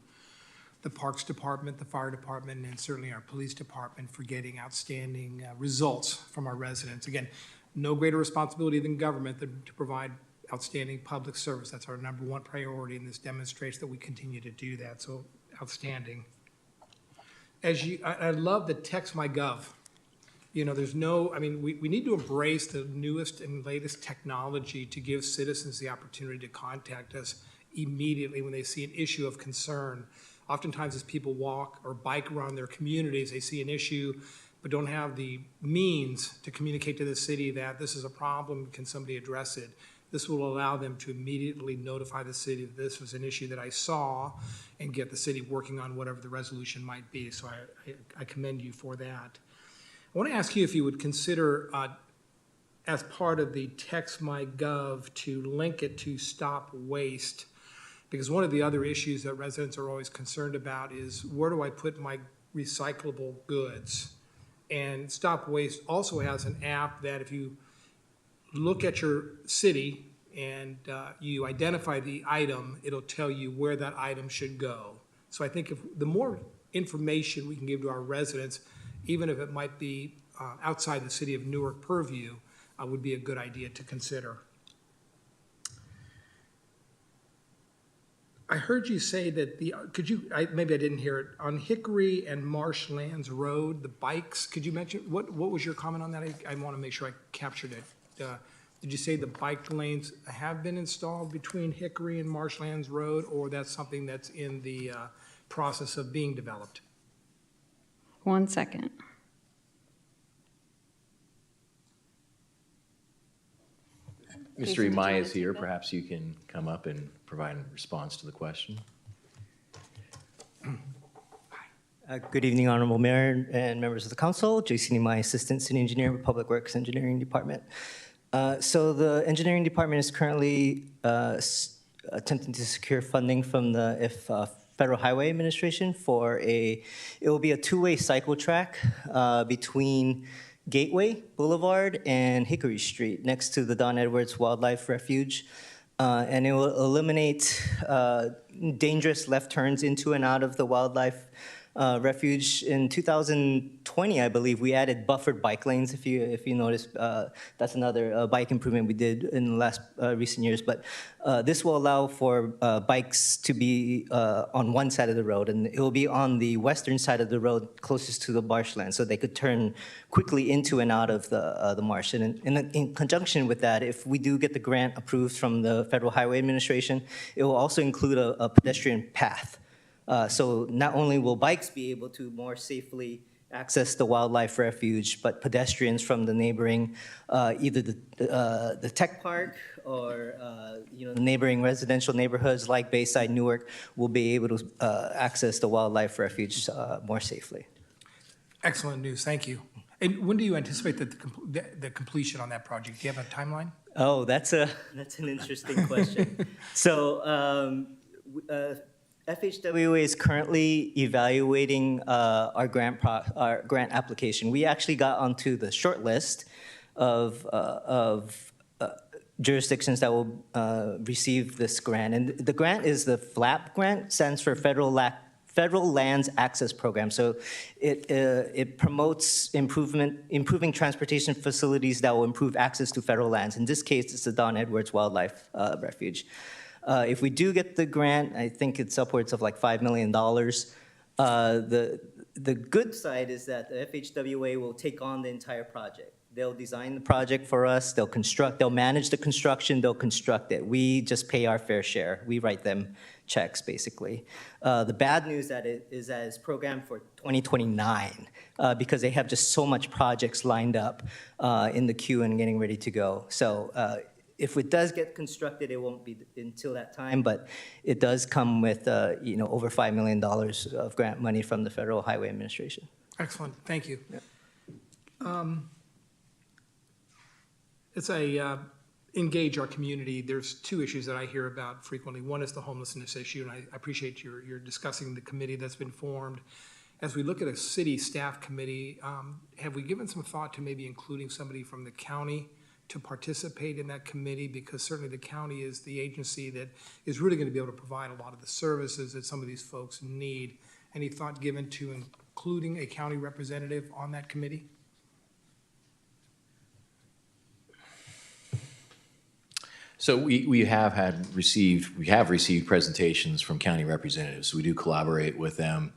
the Parks Department, the Fire Department, and certainly our Police Department for getting outstanding results from our residents. Again, no greater responsibility than government than to provide outstanding public service. That's our #1 priority, and this demonstrates that we continue to do that, so outstanding. I love the TextMyGov. You know, there's no, I mean, we need to embrace the newest and latest technology to give citizens the opportunity to contact us immediately when they see an issue of concern. Oftentimes as people walk or bike around their communities, they see an issue but don't have the means to communicate to the city that this is a problem, can somebody address it? This will allow them to immediately notify the city that this was an issue that I saw and get the city working on whatever the resolution might be. So I commend you for that. I want to ask you if you would consider, as part of the TextMyGov, to link it to Stop Waste, because one of the other issues that residents are always concerned about is where do I put my recyclable goods? And Stop Waste also has an app that if you look at your city and you identify the item, it'll tell you where that item should go. So I think if the more information we can give to our residents, even if it might be outside the city of Newark purview, would be a good idea to consider. I heard you say that maybe I didn't hear it, on Hickory and Marshlands Road, the bikes, could you mention, what was your comment on that? I want to make sure I captured it. Did you say the bike lanes have been installed between Hickory and Marshlands Road, or that's something that's in the process of being developed? 1 second. Mr. Imai is here. Perhaps you can come up and provide a response to the question. Good evening, Honorable Mayor and members of the Council. Jason Imai, Assistant City Engineer with Public Works Engineering Department. So the Engineering Department is currently attempting to secure funding from the Federal Highway Administration for it will be a two-way cycle track between Gateway Boulevard and Hickory Street next to the Don Edwards Wildlife Refuge. And it will eliminate dangerous left turns into and out of the wildlife refuge. In 2020, I believe, we added buffered bike lanes. If you notice, that's another bike improvement we did in the last recent years. But this will allow for bikes to be on one side of the road, and it will be on the western side of the road closest to the marshland, so they could turn quickly into and out of the marsh. And in conjunction with that, if we do get the grant approved from the Federal Highway Administration, it will also include a pedestrian path. So not only will bikes be able to more safely access the wildlife refuge, but pedestrians from the neighboring, either the tech park or the neighboring residential neighborhoods like Bayside, Newark, will be able to access the wildlife refuge more safely. Excellent news. Thank you. And when do you anticipate that the completion on that project? Do you have a timeline? Oh, that's an interesting question. So. FHWA is currently evaluating our grant application. We actually got onto the short list of jurisdictions that will receive this grant. And the grant is the FLAP grant, stands for Federal Lands Access Program. So it promotes improving transportation facilities that will improve access to federal lands. In this case, it's the Don Edwards Wildlife Refuge. If we do get the grant, I think it's upwards of like $5 million. The good side is that the FHWA will take on the entire project. They'll design the project for us, they'll manage the construction, they'll construct it. We just pay our fair share. We write them checks, basically. The bad news is that it's programmed for 2029 because they have just so much projects lined up in the queue and getting ready to go. So if it does get constructed, it won't be until that time, but it does come with over $5 million of grant money from the Federal Highway Administration. Excellent, thank you. Yeah. It's a engage our community. There's two issues that I hear about frequently. One is the homelessness issue, and I appreciate you're discussing the committee that's been formed. As we look at a city staff committee, have we given some thought to maybe including somebody from the county to participate in that committee? Because certainly the county is the agency that is really going to be able to provide a lot of the services that some of these folks need. Any thought given to including a county representative on that committee? So we have received presentations from county representatives. We do collaborate with them.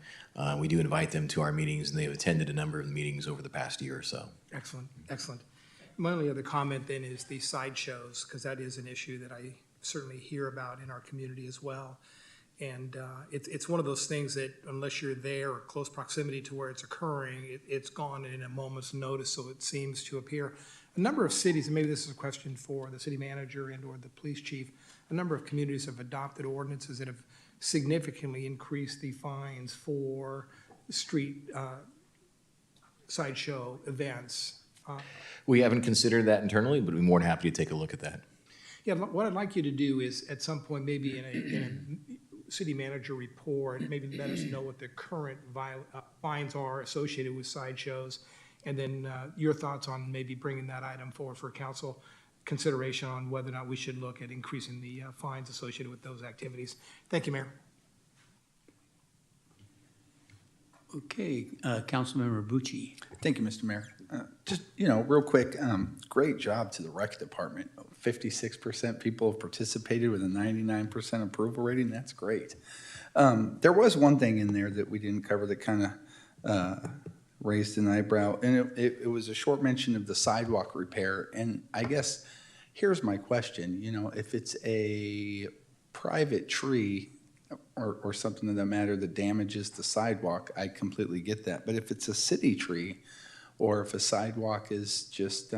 We do invite them to our meetings, and they've attended a number of meetings over the past year or so. Excellent, excellent. My only other comment then is the sideshows, because that is an issue that I certainly hear about in our community as well. And it's one of those things that unless you're there or close proximity to where it's occurring, it's gone in a moment's notice, so it seems to appear. A number of cities, and maybe this is a question for the city manager and or the police chief, a number of communities have adopted ordinances that have significantly increased the fines for street sideshow events. We haven't considered that internally, but we'd be more than happy to take a look at that. Yeah, what I'd like you to do is at some point, maybe in a city manager report, maybe let us know what the current fines are associated with sideshows, and then your thoughts on maybe bringing that item forward for council consideration on whether or not we should look at increasing the fines associated with those activities. Thank you, Mayor. Okay, Councilmember Bucci. Thank you, Mr. Mayor. Just, real quick, great job to the rec department. 56% people have participated with a 99% approval rating. That's great. There was one thing in there that we didn't cover that kind of raised an eyebrow, and it was a short mention of the sidewalk repair. And I guess here's my question. If it's a private tree or something of that matter that damages the sidewalk, I completely get that. But if it's a city tree, or if a sidewalk is just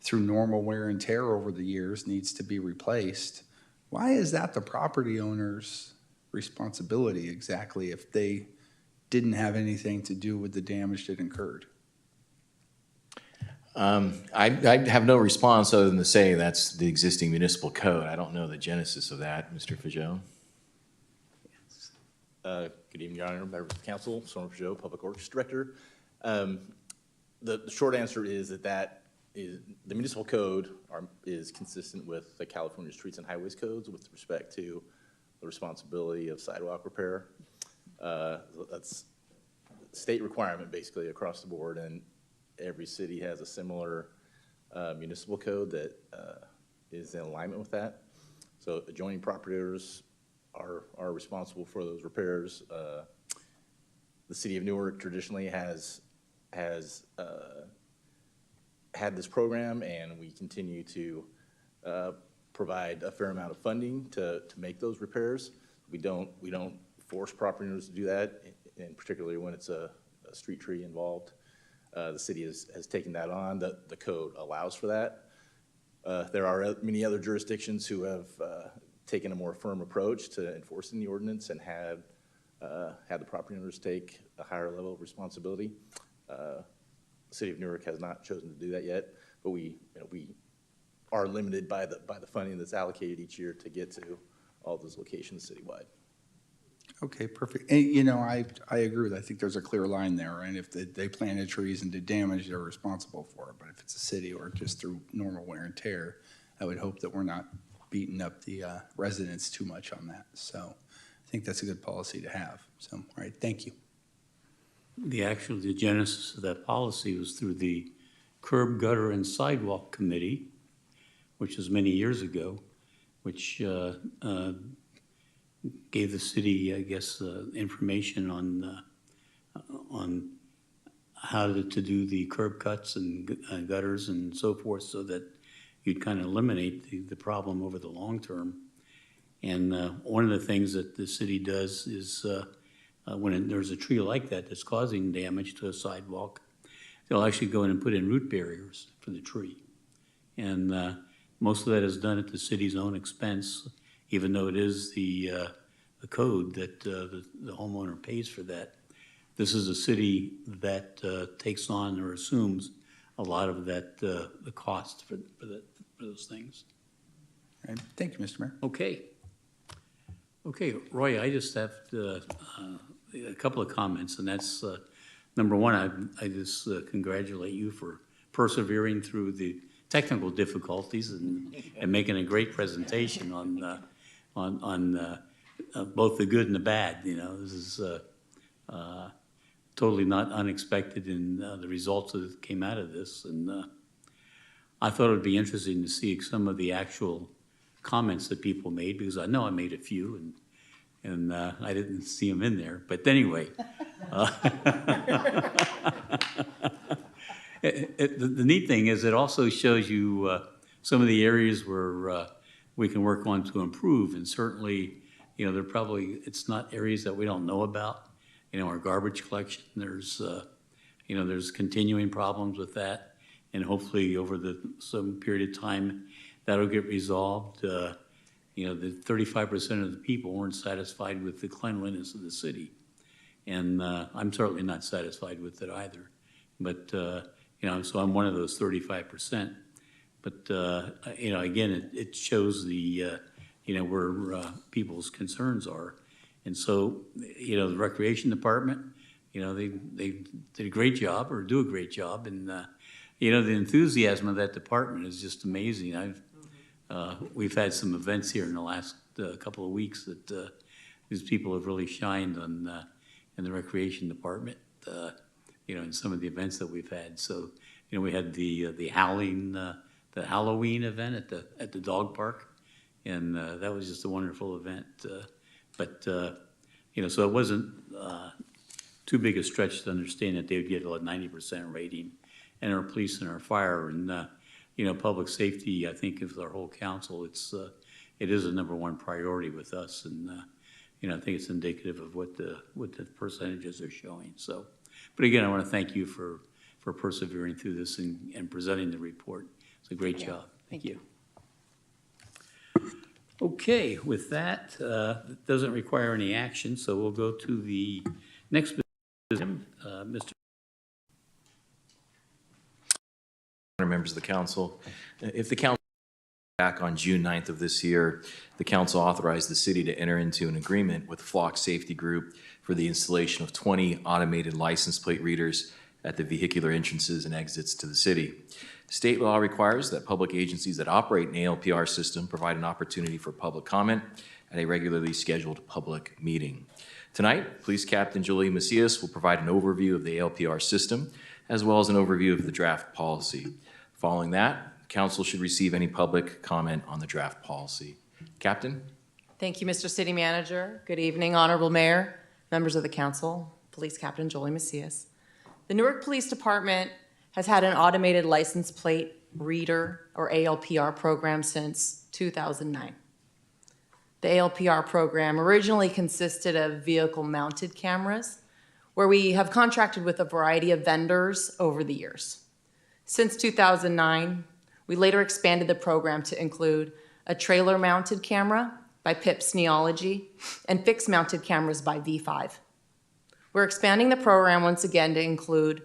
through normal wear and tear over the years needs to be replaced, why is that the property owner's responsibility exactly if they didn't have anything to do with the damage that incurred? I have no response other than to say that's the existing municipal code. I don't know the genesis of that, Mr. Fajot. Good evening, Your Honor, members of the council, Storm Fajot, Public Works Director. The short answer is that the municipal code is consistent with the California Streets and Highways codes with respect to the responsibility of sidewalk repair. That's a state requirement basically across the board, and every city has a similar municipal code that is in alignment with that. So adjoining property owners are responsible for those repairs. The city of Newark traditionally has had this program, and we continue to provide a fair amount of funding to make those repairs. We don't force property owners to do that, and particularly when it's a street tree involved. The city has taken that on. The code allows for that. There are many other jurisdictions who have taken a more firm approach to enforcing the ordinance and had the property owners take a higher level of responsibility. The city of Newark has not chosen to do that yet, but we are limited by the funding that's allocated each year to get to all those locations citywide. Okay, perfect. And, you know, I agree with, I think there's a clear line there, right? If they planted trees and did damage, they're responsible for it. But if it's a city or just through normal wear and tear, I would hope that we're not beating up the residents too much on that. So I think that's a good policy to have. So, all right, thank you. The genesis of that policy was through the Curb, Gutter, and Sidewalk Committee, which was many years ago, which gave the city, I guess, information on how to do the curb cuts and gutters and so forth, so that you'd kind of eliminate the problem over the long term. And one of the things that the city does is when there's a tree like that that's causing damage to a sidewalk, they'll actually go in and put in root barriers for the tree. And most of that is done at the city's own expense, even though it is the code that the homeowner pays for that. This is a city that takes on or assumes a lot of that, the cost for those things. All right, thank you, Mr. Mayor. Okay. Okay, Roy, I just have a couple of comments, and that's, number one, I just congratulate you for persevering through the technical difficulties and making a great presentation on both the good and the bad. You know, this is totally not unexpected in the results that came out of this. And I thought it would be interesting to see some of the actual comments that people made, because I know I made a few, and I didn't see them in there. But anyway, the neat thing is it also shows you some of the areas where we can work on to improve. And certainly, you know, it's not areas that we don't know about. You know, our garbage collection, there's continuing problems with that. And hopefully over some period of time, that'll get resolved. You know, the 35% of the people weren't satisfied with the cleanliness of the city. And I'm certainly not satisfied with it either. But, you know, so I'm one of those 35%. But, you know, again, it shows you know, where people's concerns are. And so, you know, the Recreation Department, you know, they did a great job, or do a great job. And, you know, the enthusiasm of that department is just amazing. We've had some events here in the last couple of weeks that these people have really shined on in the Recreation Department, you know, in some of the events that we've had. So, you know, we had the Halloween event at the dog park, and that was just a wonderful event. But you know, so it wasn't too big a stretch to understand that they would get a 90% rating, and our police and our fire and you know, public safety. I think of our whole council, it is a #1 priority with us, and you know, I think it's indicative of what the percentages are showing. So, but again, I want to thank you for persevering through this and presenting the report. It's a great job. Thank you. Okay, with that, it doesn't require any action, so we'll go to the next item, Mr. Members of the council, if the council back on June 9th of this year, the council authorized the city to enter into an agreement with Flock Safety Group for the installation of 20 automated license plate readers at the vehicular entrances and exits to the city. State law requires that public agencies that operate an ALPR system provide an opportunity for public comment at a regularly scheduled public meeting. Tonight, Police Captain Julie Macias will provide an overview of the ALPR system, as well as an overview of the draft policy. Following that, council should receive any public comment on the draft policy. Captain? Thank you, Mr. City Manager. Good evening, Honorable Mayor, members of the council, Police Captain Julie Macias. The Newark Police Department has had an automated license plate reader, or ALPR program, since 2009. The ALPR program originally consisted of vehicle-mounted cameras, where we have contracted with a variety of vendors over the years. Since 2009, we later expanded the program to include a trailer-mounted camera by PIPS Neology and fixed-mounted cameras by V5. We're expanding the program once again to include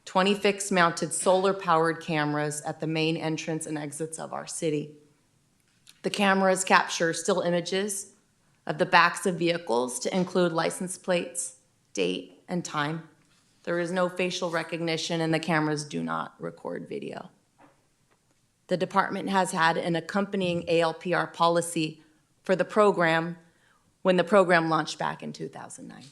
20 fixed-mounted solar-powered cameras at the main entrance and exits of our city. The cameras capture still images of the backs of vehicles to include license plates, date, and time. There is no facial recognition, and the cameras do not record video. The department has had an accompanying ALPR policy for the program when the program launched back in 2009.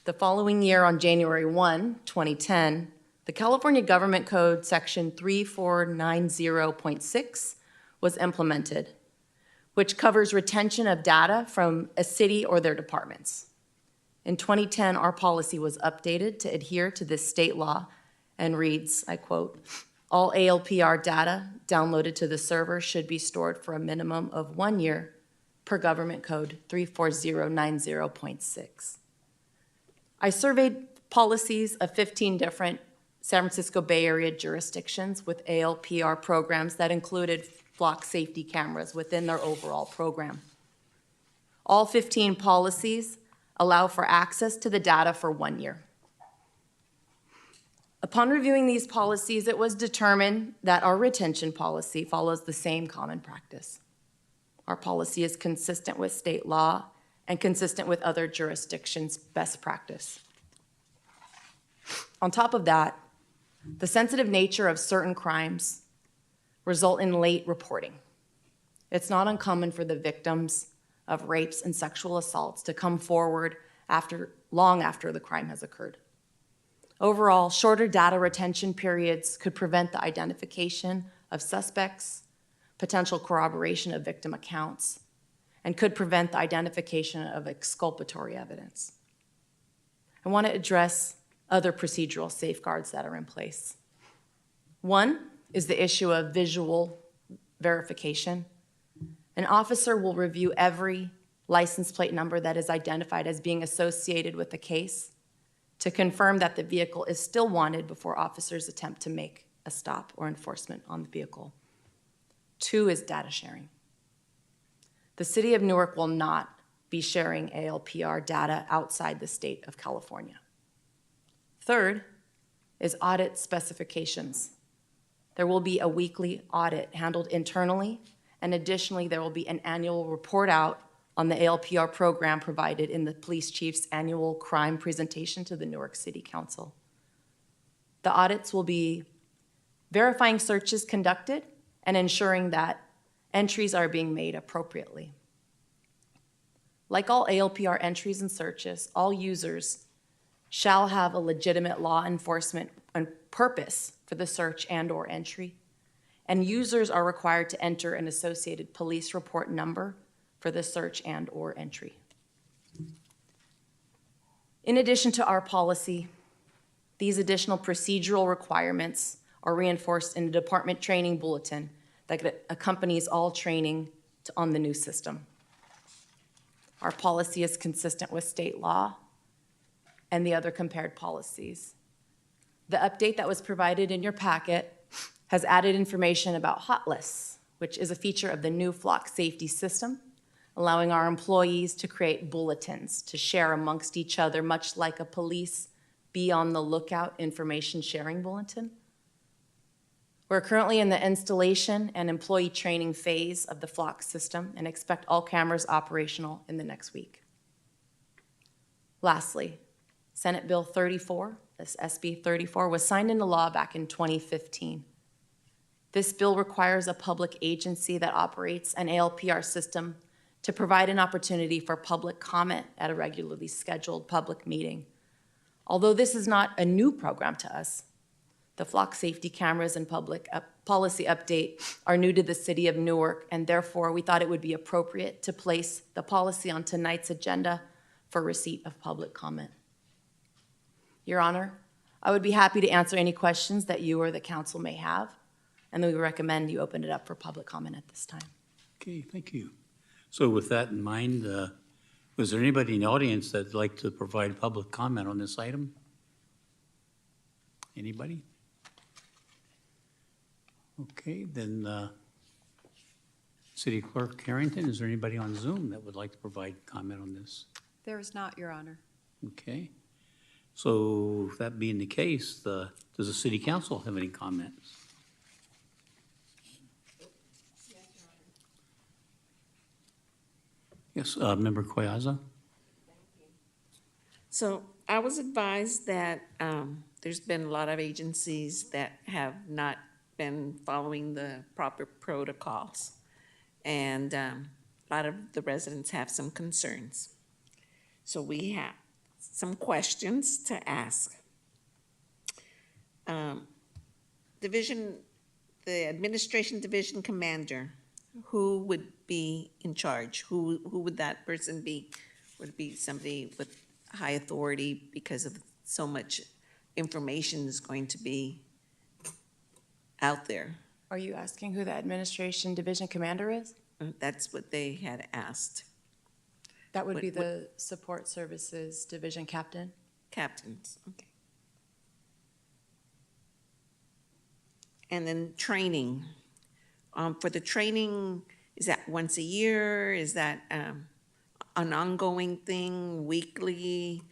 The following year, on January 1, 2010, the California Government Code Section 3490.6 was implemented, which covers retention of data from a city or their departments. In 2010, our policy was updated to adhere to this state law and reads, I quote, "All ALPR data downloaded to the server should be stored for a minimum of 1 year per Government Code 34090.6. I surveyed policies of 15 different San Francisco Bay Area jurisdictions with ALPR programs that included flock safety cameras within their overall program. All 15 policies allow for access to the data for 1 year. Upon reviewing these policies, it was determined that our retention policy follows the same common practice. Our policy is consistent with state law and consistent with other jurisdictions' best practice. On top of that, the sensitive nature of certain crimes result in late reporting. It's not uncommon for the victims of rapes and sexual assaults to come forward long after the crime has occurred. Overall, shorter data retention periods could prevent the identification of suspects, potential corroboration of victim accounts, and could prevent the identification of exculpatory evidence. I want to address other procedural safeguards that are in place. One is the issue of visual verification. An officer will review every license plate number that is identified as being associated with the case to confirm that the vehicle is still wanted before officers attempt to make a stop or enforcement on the vehicle. Two is data sharing. The City of Newark will not be sharing ALPR data outside the state of California. Third is audit specifications. There will be a weekly audit handled internally, and additionally, there will be an annual report out on the ALPR program provided in the police chief's annual crime presentation to the Newark City Council. The audits will be verifying searches conducted and ensuring that entries are being made appropriately. Like all ALPR entries and searches, all users shall have a legitimate law enforcement purpose for the search and/or entry, and users are required to enter an associated police report number for the search and/or entry. In addition to our policy, these additional procedural requirements are reinforced in a department training bulletin that accompanies all training on the new system. Our policy is consistent with state law and the other compared policies. The update that was provided in your packet has added information about hot lists, which is a feature of the new flock safety system, allowing our employees to create bulletins to share amongst each other, much like a police be on the lookout information sharing bulletin. We're currently in the installation and employee training phase of the flock system and expect all cameras operational in the next week. Lastly, Senate Bill 34, this SB 34, was signed into law back in 2015. This bill requires a public agency that operates an ALPR system to provide an opportunity for public comment at a regularly scheduled public meeting. Although this is not a new program to us, the flock safety cameras and public policy update are new to the City of Newark, and therefore we thought it would be appropriate to place the policy on tonight's agenda for receipt of public comment. Your Honor, I would be happy to answer any questions that you or the council may have, and then we recommend you open it up for public comment at this time. Okay, thank you. So with that in mind, was there anybody in the audience that'd like to provide public comment on this item? Anybody? Okay, then City Clerk Harrington, is there anybody on Zoom that would like to provide comment on this? There is not, Your Honor. Okay. So that being the case, does the City Council have any comments? Yes, Member Coyaza? So I was advised that there's been a lot of agencies that have not been following the proper protocols. And a lot of the residents have some concerns. So we have some questions to ask. The administration division commander, who would be in charge? Who would that person be? Would it be somebody with high authority because of so much information is going to be out there? Are you asking who the administration division commander is? That's what they had asked. That would be What- the support services division captain. Captains, okay. And then training. For the training, is that once a year? Is that an ongoing thing, weekly?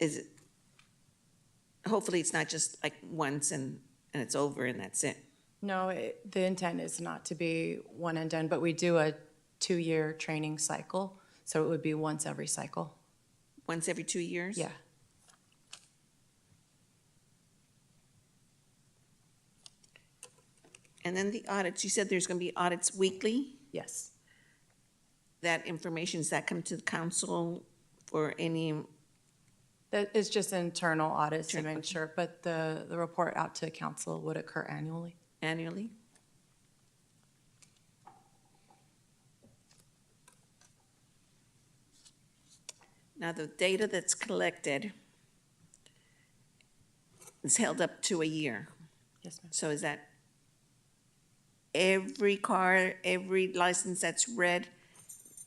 Is it, hopefully it's not just like once and it's over and that's it. No, the intent is not to be one and done, but we do a 2-year training cycle, so it would be once every cycle. Once every 2 years? Yeah. And then the audits, you said there's going to be audits weekly? Yes. That information, does that come to the council for any? That is just internal audits to make sure, but the report out to council would occur annually. Annually? Now, the data that's collected is held up to a year. Yes, ma'am. So is that every car, every license that's read,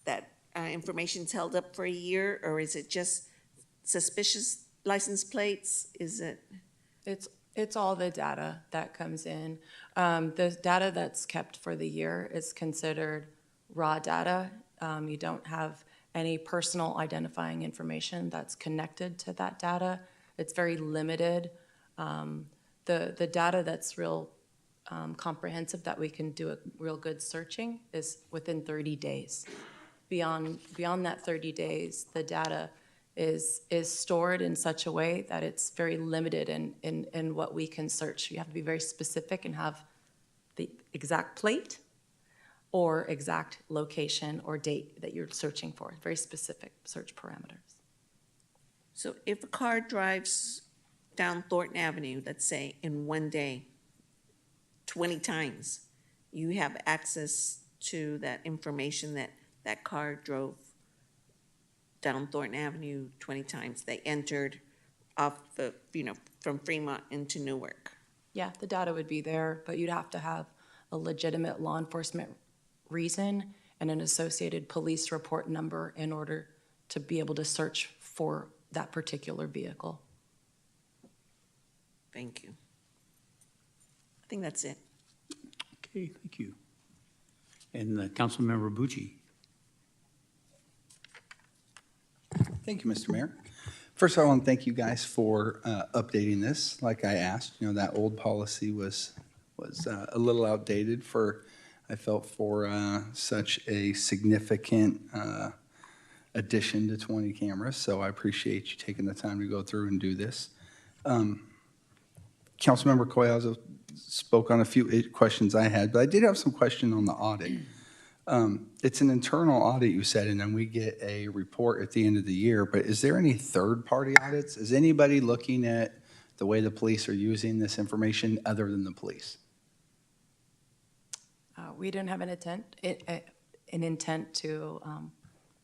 that information's held up for a year? Or is it just suspicious license plates? Is it? It's all the data that comes in. The data that's kept for the year is considered raw data. You don't have any personal identifying information that's connected to that data. It's very limited. The data that's real comprehensive, that we can do a real good searching, is within 30 days. Beyond that 30 days, the data is stored in such a way that it's very limited in what we can search. You have to be very specific and have the exact plate or exact location or date that you're searching for, very specific search parameters. So if a car drives down Thornton Avenue, let's say, in one day, 20 times, you have access to that information that that car drove down Thornton Avenue 20 times. They entered off the, from Fremont into Newark. Yeah, the data would be there, but you'd have to have a legitimate law enforcement reason and an associated police report number in order to be able to search for that particular vehicle. Thank you. I think that's it. Okay, thank you. And Councilmember Bucci. Thank you, Mr. Mayor. First, I want to thank you guys for updating this. Like I asked, that old policy was a little outdated I felt for such a significant addition to 20 cameras. So I appreciate you taking the time to go through and do this. Councilmember Collazo spoke on a few questions I had, but I did have some question on the audit. It's an internal audit, you said, and then we get a report at the end of the year, but is there any third-party audits? Is anybody looking at the way the police are using this information other than the police? We didn't have an intent to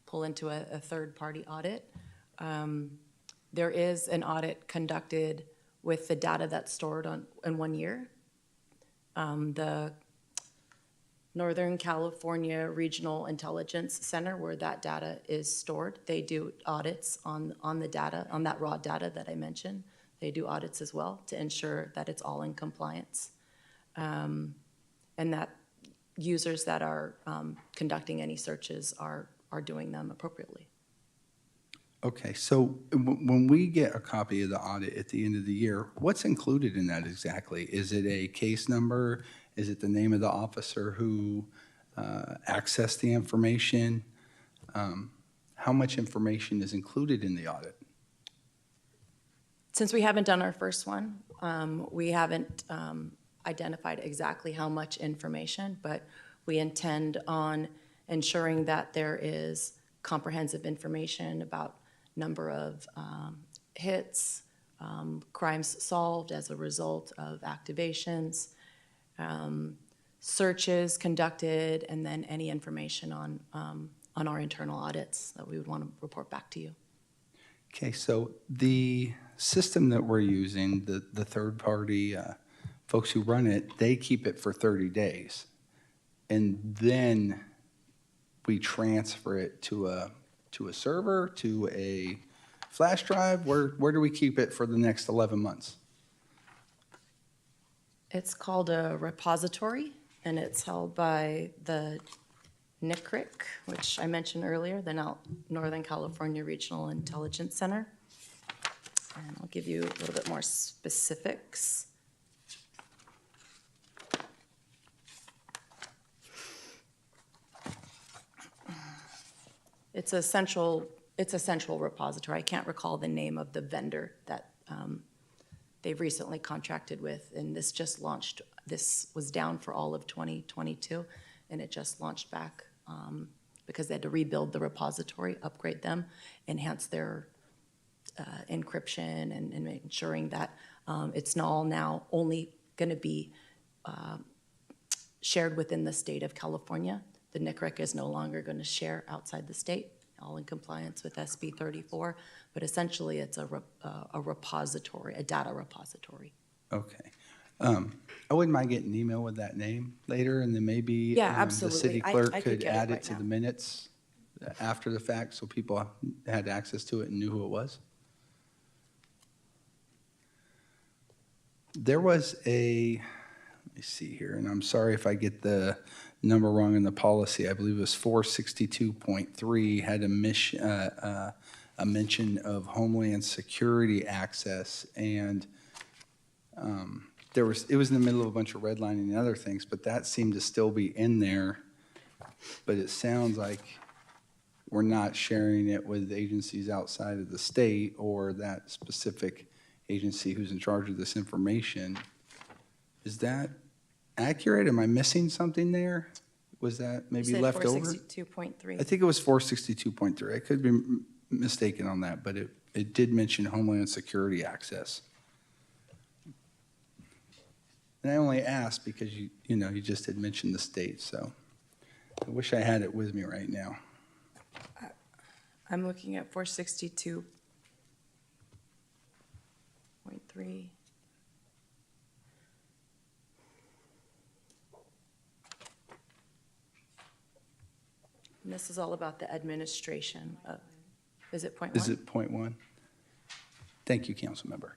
pull into a third-party audit. There is an audit conducted with the data that's stored in 1 year. The Northern California Regional Intelligence Center, where that data is stored, they do audits on the data, on that raw data that I mentioned. They do audits as well to ensure that it's all in compliance. And that users that are conducting any searches are doing them appropriately. Okay, so when we get a copy of the audit at the end of the year, what's included in that exactly? Is it a case number? Is it the name of the officer who access the information? How much information is included in the audit? Since we haven't done our first one, we haven't identified exactly how much information, but we intend on ensuring that there is comprehensive information about number of hits, crimes solved as a result of activations, searches conducted, and then any information on our internal audits that we would want to report back to you. Okay, so the system that we're using, the third-party folks who run it, they keep it for 30 days. And then we transfer it to a server, to a flash drive. Where do we keep it for the next 11 months? It's called a repository, and it's held by the NICRIC, which I mentioned earlier, the Northern California Regional Intelligence Center. And I'll give you a little bit more specifics. It's a central repository. I can't recall the name of the vendor that they've recently contracted with, and this just launched. This was down for all of 2022, and it just launched back because they had to rebuild the repository, upgrade them, enhance their encryption, and ensuring that it's all now only going to be shared within the state of California. The NICRIC is no longer going to share outside the state, all in compliance with SB 34, but essentially it's a repository, a data repository. Okay. I wouldn't mind getting an email with that name later, and then maybe Yeah, the absolutely. city I clerk could could get it add it right to now. the minutes after the fact, so people had access to it and knew who it was. There was let me see here, and I'm sorry if I get the number wrong in the policy. I believe it was 462.3 had a mention of Homeland Security access, and it was in the middle of a bunch of redlining and other things, but that seemed to still be in there. But it sounds like we're not sharing it with agencies outside of the state or that specific agency who's in charge of this information. Is that accurate? Am I missing something there? Was that maybe left over? 462.3. I think it was 462.3. I could be mistaken on that, but it did mention Homeland Security access. And I only asked because you just had mentioned the state, so I wish I had it with me right now. I'm looking at 462.3. And this is all about the administration of, is it point one? Is it point one? Thank you, council member.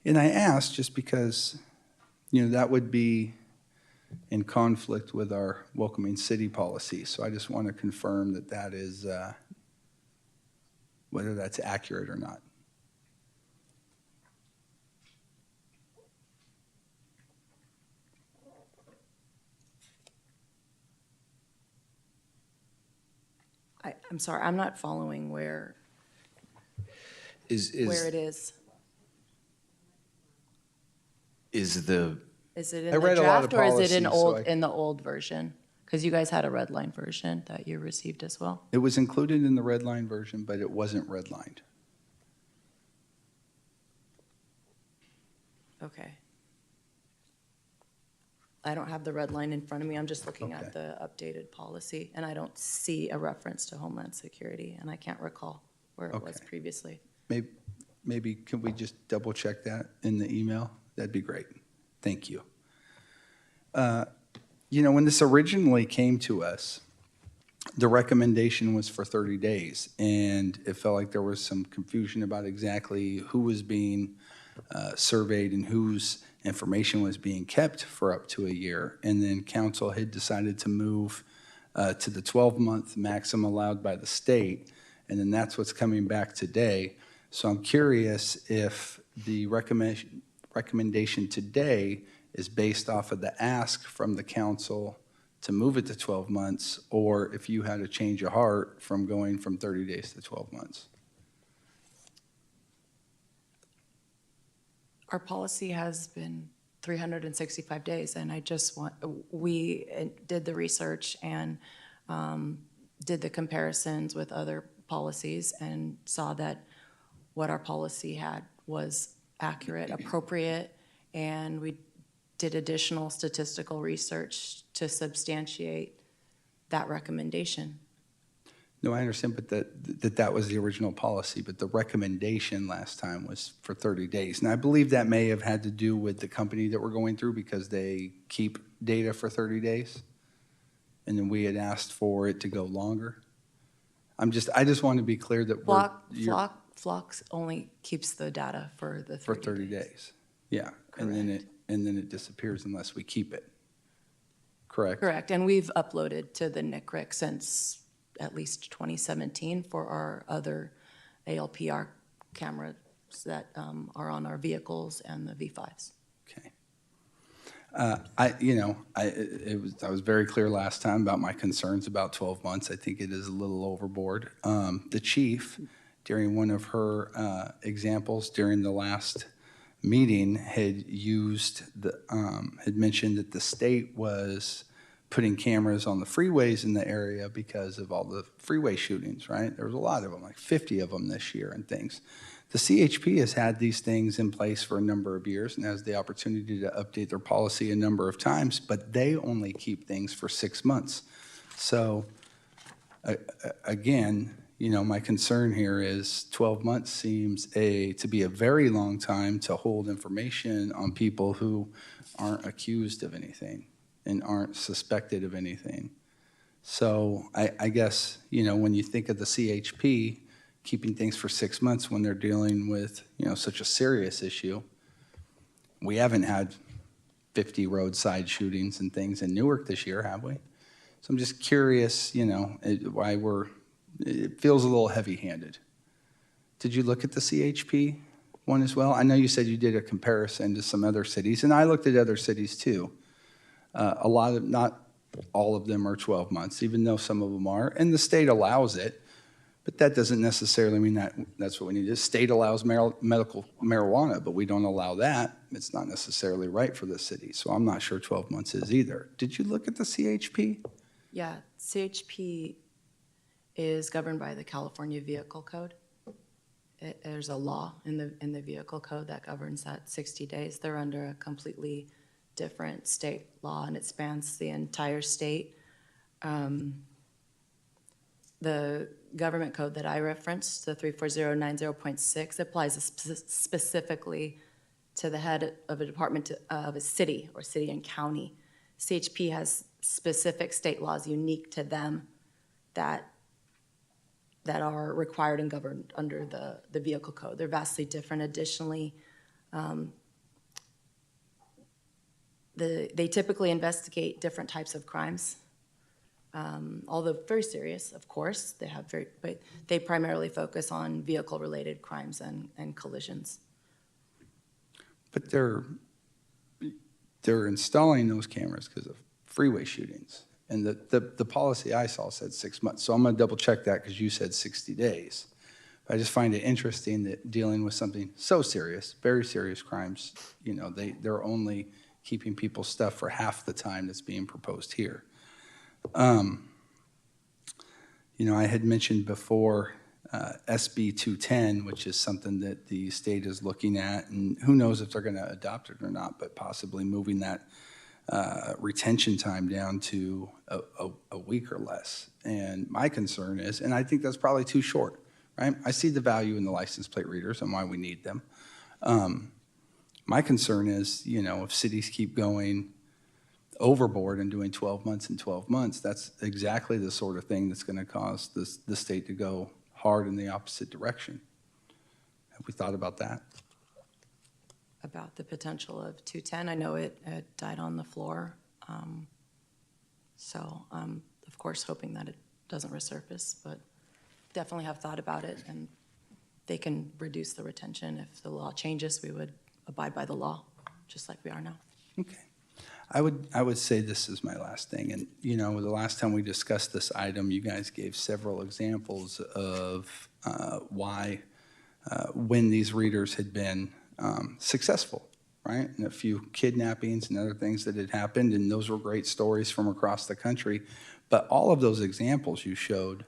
And I asked just because, that would be in conflict with our welcoming city policy. So I just want to confirm that that is, whether that's accurate or not. I'm sorry, I'm not following where it is. Is the, Is it in I the read a lot of draft, or is it in policies, so in the old version? Because you guys had a red line version that you received as well. It was included in the red line version, but it wasn't redlined. Okay. I don't have the red line in front of me. I'm just looking Okay. at the updated policy, and I don't see a reference to Homeland Security, and I can't recall where it was Okay. previously. Maybe can we just double check that in the email? That'd be great. Thank you. When this originally came to us, the recommendation was for 30 days, and it felt like there was some confusion about exactly who was being surveyed and whose information was being kept for up to a year. And then council had decided to move to the 12-month maximum allowed by the state, and then that's coming back today. So I'm curious if the recommendation today is based off of the ask from the council to move it to 12 months, or if you had a change of heart from going from 30 days to 12 months. Our policy has been 365 days, and we did the research and did the comparisons with other policies and saw that what our policy had was accurate, appropriate, and we did additional statistical research to substantiate that recommendation. No, I understand, but that was the original policy, but the recommendation last time was for 30 days. And I believe that may have had to do with the company that we're going through because they keep data for 30 days. And then we had asked for it to go longer. I just want to be clear that Flock only keeps the data for the 30 for 30 days. Yeah, and then it disappears unless we keep it. Correct? Correct, and we've uploaded to the NICRIC since at least 2017 for our other ALPR cameras that are on our vehicles and the V5s. Okay. I was very clear last time about my concerns about 12 months. I think it is a little overboard. The chief, during one of her examples during the last meeting, had mentioned that the state was putting cameras on the freeways in the area because of all the freeway shootings, right? There was a lot of them, like 50 of them this year and things. The CHP has had these things in place for a number of years and has the opportunity to update their policy a number of times, but they only keep things for 6 months. So again, my concern here is 12 months seems to be a very long time to hold information on people who aren't accused of anything and aren't suspected of anything. So I guess, when you think of the CHP keeping things for 6 months when they're dealing with, such a serious issue, we haven't had 50 roadside shootings and things in Newark this year, have we? So I'm just curious, why it feels a little heavy-handed. Did you look at the CHP one as well? I know you said you did a comparison to some other cities, and I looked at other cities too. Not all of them are 12 months, even though some of them are, and the state allows it, but that doesn't necessarily mean that's what we need. The state allows medical marijuana, but we don't allow that. It's not necessarily right for the city, so I'm not sure 12 months is either. Did you look at the CHP? Yeah, CHP is governed by the California Vehicle Code. There's a law in the Vehicle Code that governs that 60 days. They're under a completely different state law, and it spans the entire state. The government code that I referenced, the 34090.6, applies specifically to the head of a department of a city or city and county. CHP has specific state laws unique to them that are required and governed under the vehicle code. They're vastly different. Additionally, they typically investigate different types of crimes, although very serious, of course. But they primarily focus on vehicle-related crimes and collisions. But they're installing those cameras because of freeway shootings. And the policy I saw said 6 months. So I'm going to double check that because you said 60 days. But I just find it interesting that dealing with something so serious, very serious crimes, they're only keeping people's stuff for half the time that's being proposed here. I had mentioned before SB 210, which is something that the state is looking at, and who knows if they're going to adopt it or not, but possibly moving that retention time down to a week or less. And my concern is, and I think that's probably too short, right? I see the value in the license plate readers and why we need them. My concern is, if cities keep going overboard and doing 12 months and 12 months, that's exactly the sort of thing that's going to cause the state to go hard in the opposite direction. Have we thought about that? About the potential of 210, I know it died on the floor. So I'm, of course, hoping that it doesn't resurface, but definitely have thought about it, and they can reduce the retention. If the law changes, we would abide by the law, just like we are now. Okay. I would say this is my last thing. And, you know, the last time we discussed this item, you guys gave several examples of when these readers had been successful, right? And a few kidnappings and other things that had happened, and those were great stories from across the country. But all of those examples you showed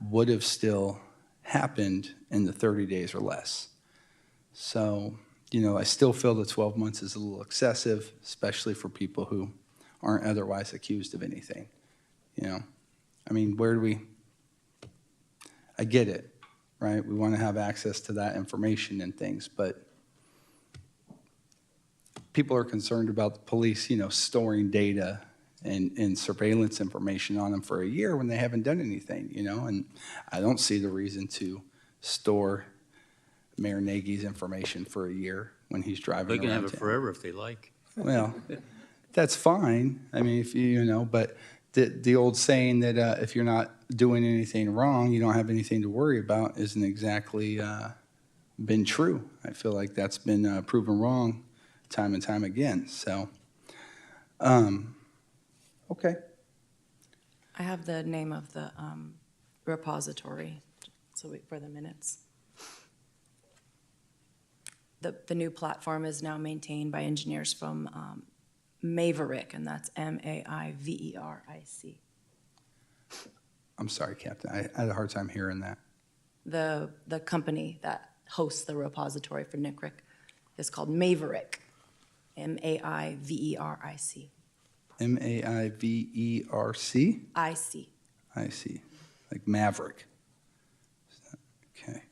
would have still happened in the 30 days or less. So, you know, I still feel the 12 months is a little excessive, especially for people who aren't otherwise accused of anything. You know, I mean, I get it, right? We want to have access to that information and things, but people are concerned about the police, you know, storing data and surveillance information on them for a year when they haven't done anything, you know, and I don't see the reason to store Mayor Nagy's information for a year when he's driving They around can have it town. forever if they like. Well, that's fine. I mean, if you know, but the old saying that if you're not doing anything wrong, you don't have anything to worry about isn't exactly been true. I feel like that's been proven wrong time and time again. So, okay. I have the name of the repository, for the minutes. The new platform is now maintained by engineers from Maverick, and that's Maiveric. I'm sorry, Captain. I had a hard time hearing that. The company that hosts the repository for Newark is called Maverick, Maiveric. Maiverc? IC. I see. Like Maverick. Okay.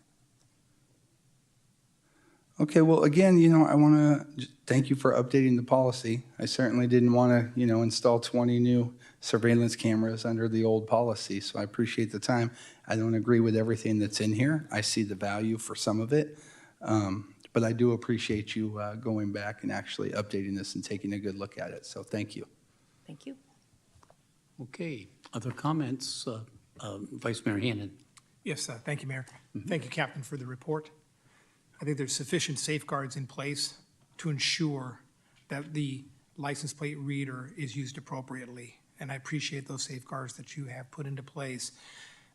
Okay, well, again, you know, I want to thank you for updating the policy. I certainly didn't want to, you know, install 20 new surveillance cameras under the old policy, so I appreciate the time. I don't agree with everything that's in here. I see the value for some of it, but I do appreciate you going back and actually updating this and taking a good look at it, so thank you. Thank you. Okay, other comments? Vice Mayor Hannon. Yes, thank you, Mayor. Thank you, Captain, for the report. I think there's sufficient safeguards in place to ensure that the license plate reader is used appropriately, and I appreciate those safeguards that you have put into place.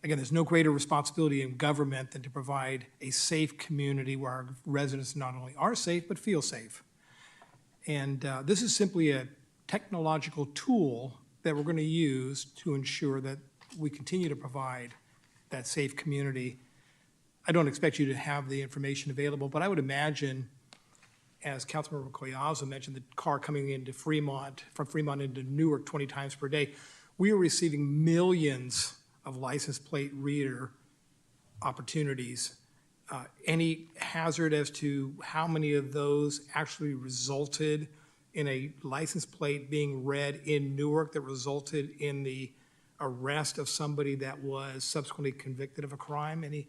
Again, there's no greater responsibility in government than to provide a safe community where our residents not only are safe, but feel safe. And this is simply a technological tool that we're going to use to ensure that we continue to provide that safe community. I don't expect you to have the information available, but I would imagine, as Councilmember Collazo mentioned, the car coming into Fremont, from Fremont into Newark 20 times per day, we are receiving millions of license plate reader opportunities. Any hazard as to how many of those actually resulted in a license plate being read in Newark that resulted in the arrest of somebody that was subsequently convicted of a crime? Any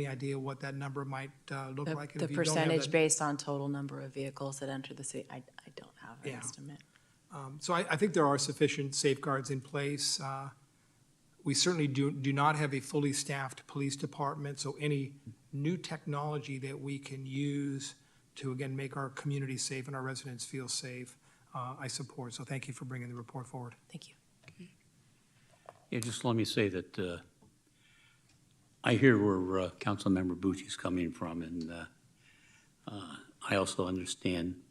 idea what that number might look like? And The if you don't have percentage that- based on total number of vehicles that enter the city, I don't have an Yeah. estimate. So I think there are sufficient safeguards in place. We certainly do not have a fully staffed police department, so any new technology that we can use to, again, make our community safe and our residents feel safe, I support. So thank you for bringing the report forward. Thank you. Yeah, just let me say that I hear where Councilmember Bucci's coming from, and I also understand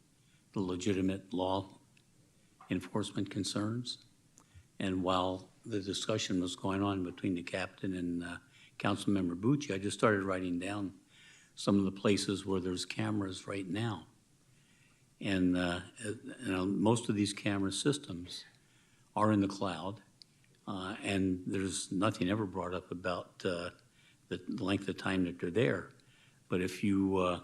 the legitimate law enforcement concerns. And while the discussion was going on between the captain and Councilmember Bucci, I just started writing down some of the places where there's cameras right now. And you know, most of these camera systems are in the cloud, and there's nothing ever brought up about the length of time that they're there. But if you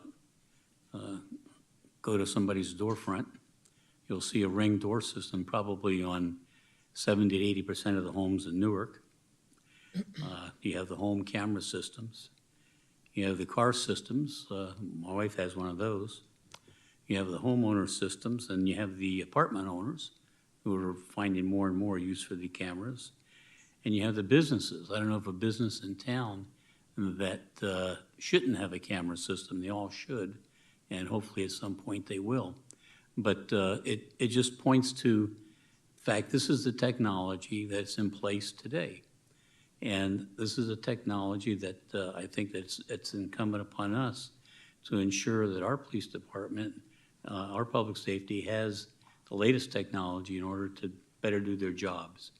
go to somebody's door front, you'll see a Ring door system probably on 70 to 80% of the homes in Newark. You have the home camera systems. You have the car systems. My wife has one of those. You have the homeowner systems, and you have the apartment owners who are finding more and more use for the cameras. And you have the businesses. I don't know if a business in town that shouldn't have a camera system. They all should, and hopefully at some point they will. But it just points to the fact this is the technology that's in place today. And this is a technology that I think that it's incumbent upon us to ensure that our police department, our public safety has the latest technology in order to better do their jobs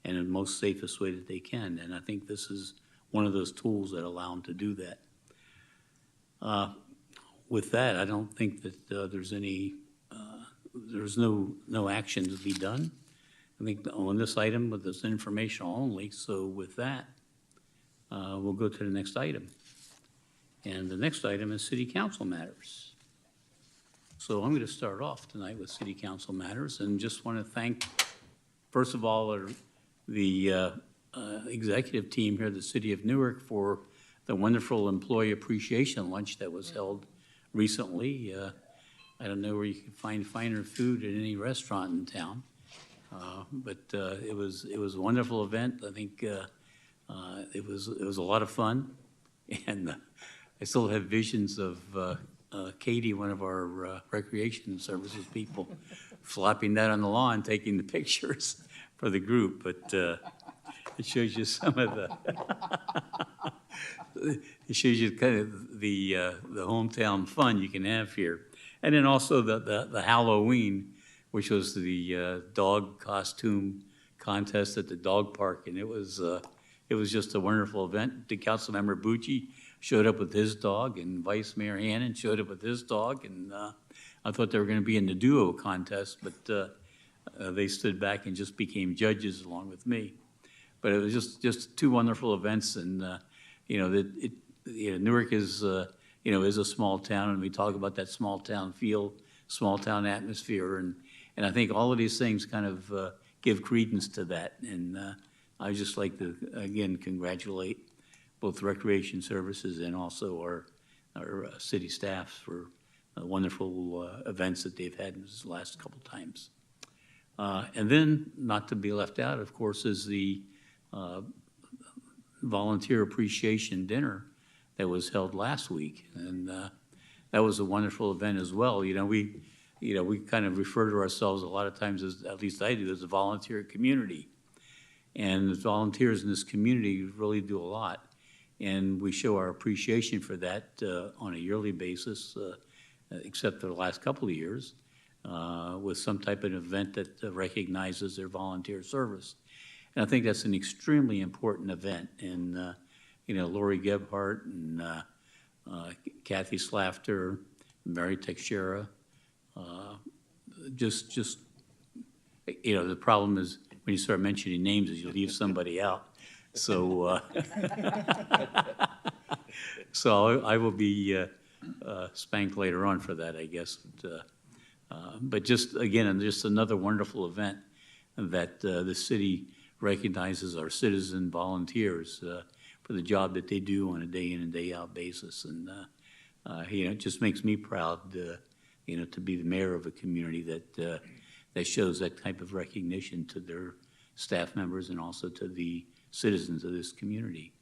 and in the most safest way that they can. And I think this is one of those tools that allow them to do that. With that, I don't think that there's no action to be done. I think on this item, but this informational only. So with that, we'll go to the next item. And the next item is city council matters. So I'm going to start off tonight with city council matters and just want to thank, first of all, the executive team here at the city of Newark for the wonderful employee appreciation lunch that was held recently. I don't know where you can find finer food at any restaurant in town, but it was a wonderful event. I think it was a lot of fun, and I still have visions of Katie, one of our recreation services people, flopping that on the lawn, taking the pictures for the group. But it shows you some of the it shows you kind of the hometown fun you can have here. And then also the Halloween, which was the dog costume contest at the dog park, and it was just a wonderful event. The Councilmember Bucci showed up with his dog, and Vice Mayor Hannon showed up with his dog, and I thought they were going to be in the duo contest, but they stood back and just became judges along with me. But it was just two wonderful events, and Newark is is a small town, and we talk about that small town feel, small town atmosphere, and I think all of these things kind of give credence to that. And I would just like to again congratulate both Recreation Services and also our city staff for wonderful events that they've had in this last couple times. And then, not to be left out, of course, is the volunteer appreciation dinner that was held last week, and that was a wonderful event as well. We kind of refer to ourselves a lot of times as, at least I do, as a volunteer community, and the volunteers in this community really do a lot, and we show our appreciation for that on a yearly basis, except for the last couple of years, with some type of event that recognizes their volunteer service. And I think that's an extremely important event. And, Lori Gebhardt and Kathy Slafter, Mary Teixeira, the problem is when you start mentioning names is you leave somebody out. So, so I will be spanked later on for that, I guess. But just, again, just another wonderful event that the city recognizes our citizen volunteers for the job that they do on a day in and day out basis. And, it just makes me proud, to be the mayor of a community that shows that type of recognition to their staff members and also to the citizens of this community.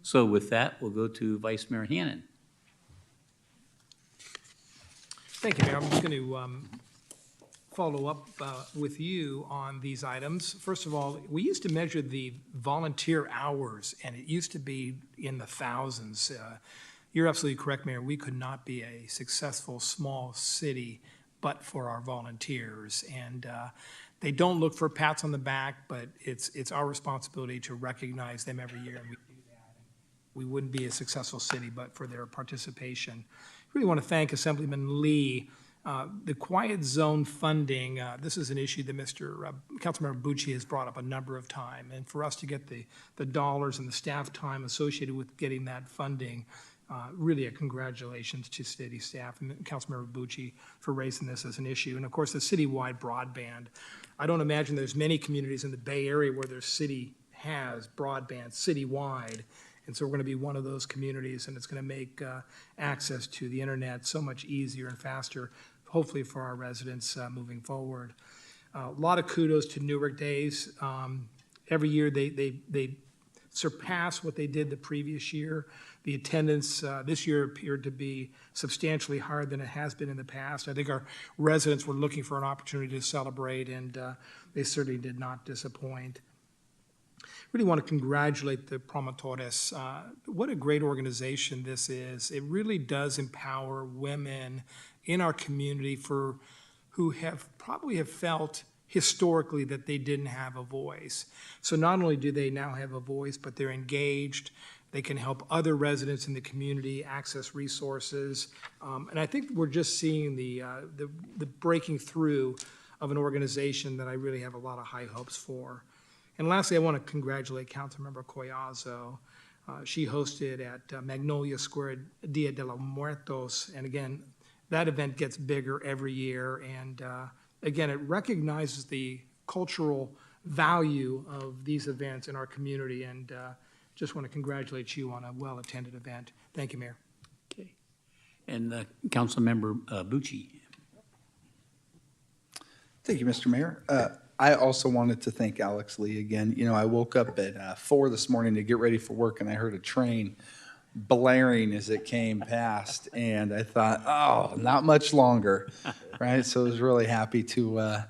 So with that, we'll go to Vice Mayor Hannon. Thank you, Mayor. I'm just going to follow up with you on these items. First of all, we used to measure the volunteer hours, and it used to be in the thousands. You're absolutely correct, Mayor. We could not be a successful small city but for our volunteers. And they don't look for pats on the back, but it's our responsibility to recognize them every year, and we do that. We wouldn't be a successful city but for their participation. I really want to thank Assemblyman Lee. The quiet zone funding, this is an issue that Councilmember Bucci has brought up a number of times. And for us to get the dollars and the staff time associated with getting that funding, really a congratulations to city staff and Councilmember Bucci for raising this as an issue. And of course, the citywide broadband. I don't imagine there's many communities in the Bay Area where their city has broadband citywide. And so we're going to be one of those communities, and it's going to make access to the internet so much easier and faster, hopefully for our residents moving forward. A lot of kudos to Newark Days. Every year they surpass what they did the previous year. The attendance this year appeared to be substantially higher than it has been in the past. I think our residents were looking for an opportunity to celebrate, and they certainly did not disappoint. Really want to congratulate the promotores. What a great organization this is. It really does empower women in our community who have probably felt historically that they didn't have a voice. So not only do they now have a voice, but they're engaged. They can help other residents in the community access resources. And I think we're just seeing the breaking through of an organization that I really have a lot of high hopes for. And lastly, I want to congratulate Councilmember Collazo. She hosted at Magnolia Square Dia de los Muertos. And again, that event gets bigger every year. And again, it recognizes the cultural value of these events in our community. And just want to congratulate you on a well-attended event. Thank you, Mayor. Okay. And Councilmember Bucci. Thank you, Mr. Mayor. I also wanted to thank Alex Lee again. You know, I woke up at 4 this morning to get ready for work, and I heard a train blaring as it came past, and I thought, oh, not much longer, right? So I was really happy to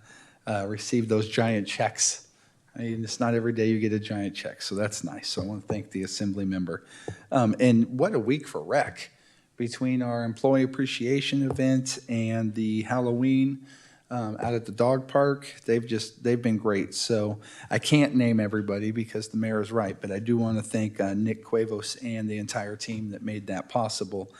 receive those giant checks. I mean, it's not every day you get a giant check, so that's nice. So I want to thank the Assembly member. And what a week for rec. Between our employee appreciation event and the Halloween out at the dog park, they've been great. So I can't name everybody because the mayor is right, but I do want to thank Nick Cuevas and the entire team that made that possible.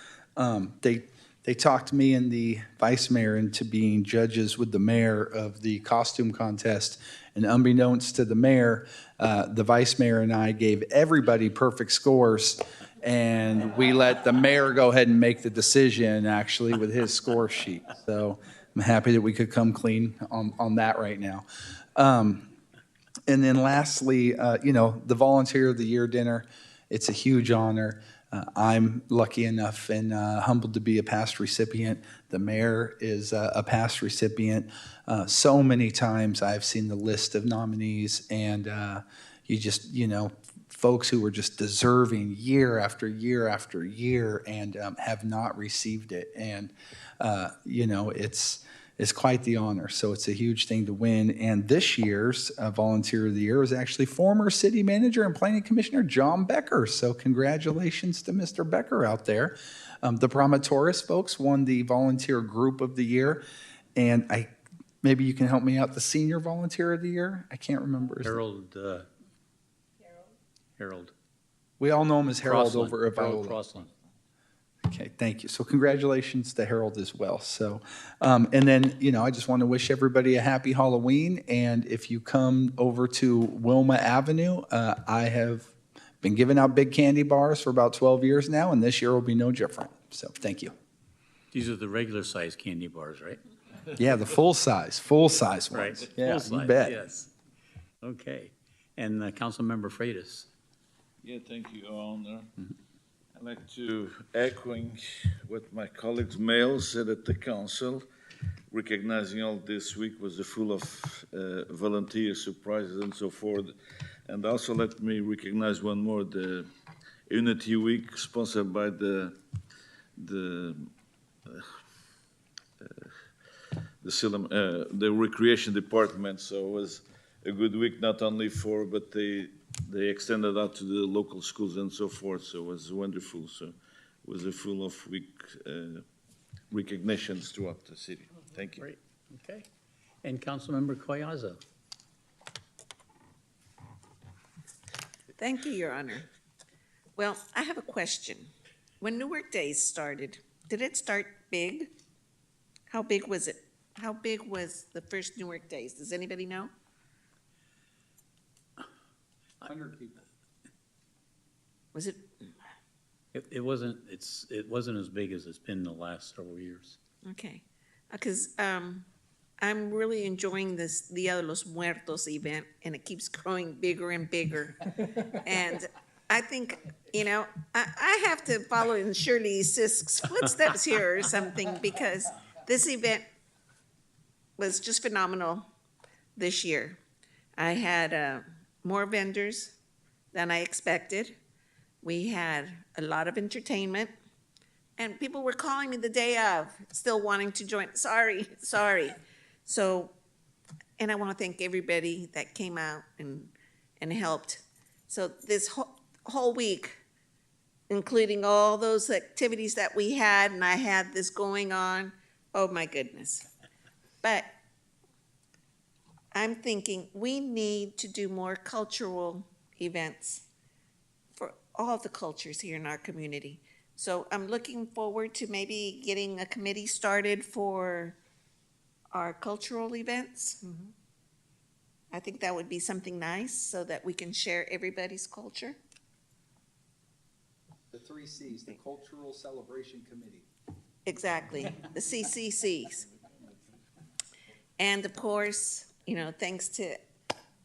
They talked me and the vice mayor into being judges with the mayor of the costume contest, and unbeknownst to the mayor, the vice mayor and I gave everybody perfect scores, and we let the mayor go ahead and make the decision actually with his score sheet. So I'm happy that we could come clean on that right now. And then lastly, the Volunteer of the Year dinner, it's a huge honor. I'm lucky enough and humbled to be a past recipient. The mayor is a past recipient. So many times I've seen the list of nominees, and folks who were just deserving year after year after year and have not received it. And, it's quite the honor. So it's a huge thing to win. And this year's Volunteer of the Year was actually former city manager and planning commissioner John Becker. So congratulations to Mr. Becker out there. The Promotores folks won the Volunteer Group of the Year. And maybe you can help me out, the Senior Volunteer of the Year? I can't remember. Harold. We all know him as Harold Crossland. over at Harold Viola. Crossland. Okay, thank you. So congratulations to Harold as well. So, and then, I just want to wish everybody a happy Halloween. And if you come over to Wilma Avenue, I have been giving out big candy bars for about 12 years now, and this year will be no different. So thank you. These are the regular size candy bars, right? Yeah, the full size ones. Right. Yeah, Full size, you bet. yes. Okay. And Councilmember Freitas. Yeah, thank you, Your Honor. I'd like to echoing what my colleagues Mail said at the council, recognizing all this week was full of volunteer surprises and so forth. And also let me recognize one more, the Unity Week sponsored by the recreation department. So it was a good week, not only for, but they extended out to the local schools and so forth. So it was wonderful. So it was a full of week recognitions throughout the city. Thank you. Great. Okay. And Councilmember Collazo. Thank you, Your Honor. Well, I have a question. When Newark Days started, did it start big? How big was it? How big was the first Newark Days? Does anybody know? 100 people. Was it? It wasn't as big as it's been the last several years. Okay. Because I'm really enjoying this Dia de los Muertos event, and it keeps growing bigger and bigger. And I think, I have to follow in Shirley Sisk's footsteps here or something, because this event was just phenomenal this year. I had more vendors, than I expected. We had a lot of entertainment, and people were calling me the day of, still wanting to join. Sorry. So, and I want to thank everybody that came out and helped. So this whole week, including all those activities that we had, and I had this going on, oh my goodness. But I'm thinking we need to do more cultural events for all the cultures here in our community. So I'm looking forward to maybe getting a committee started for our cultural events. I think that would be something nice so that we can share everybody's culture. The 3 Cs, the Cultural Celebration Committee. Exactly, the CCCs. And of course, thanks to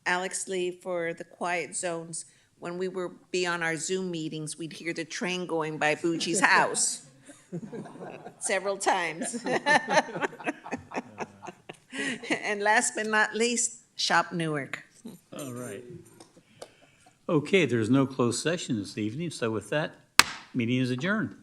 Alex Lee for the quiet zones. When we would be on our Zoom meetings, we'd hear the train going by Bucci's house several times. And last but not least, Shop Newark. All right. Okay, there's no closed session this evening, so with that, meeting is adjourned.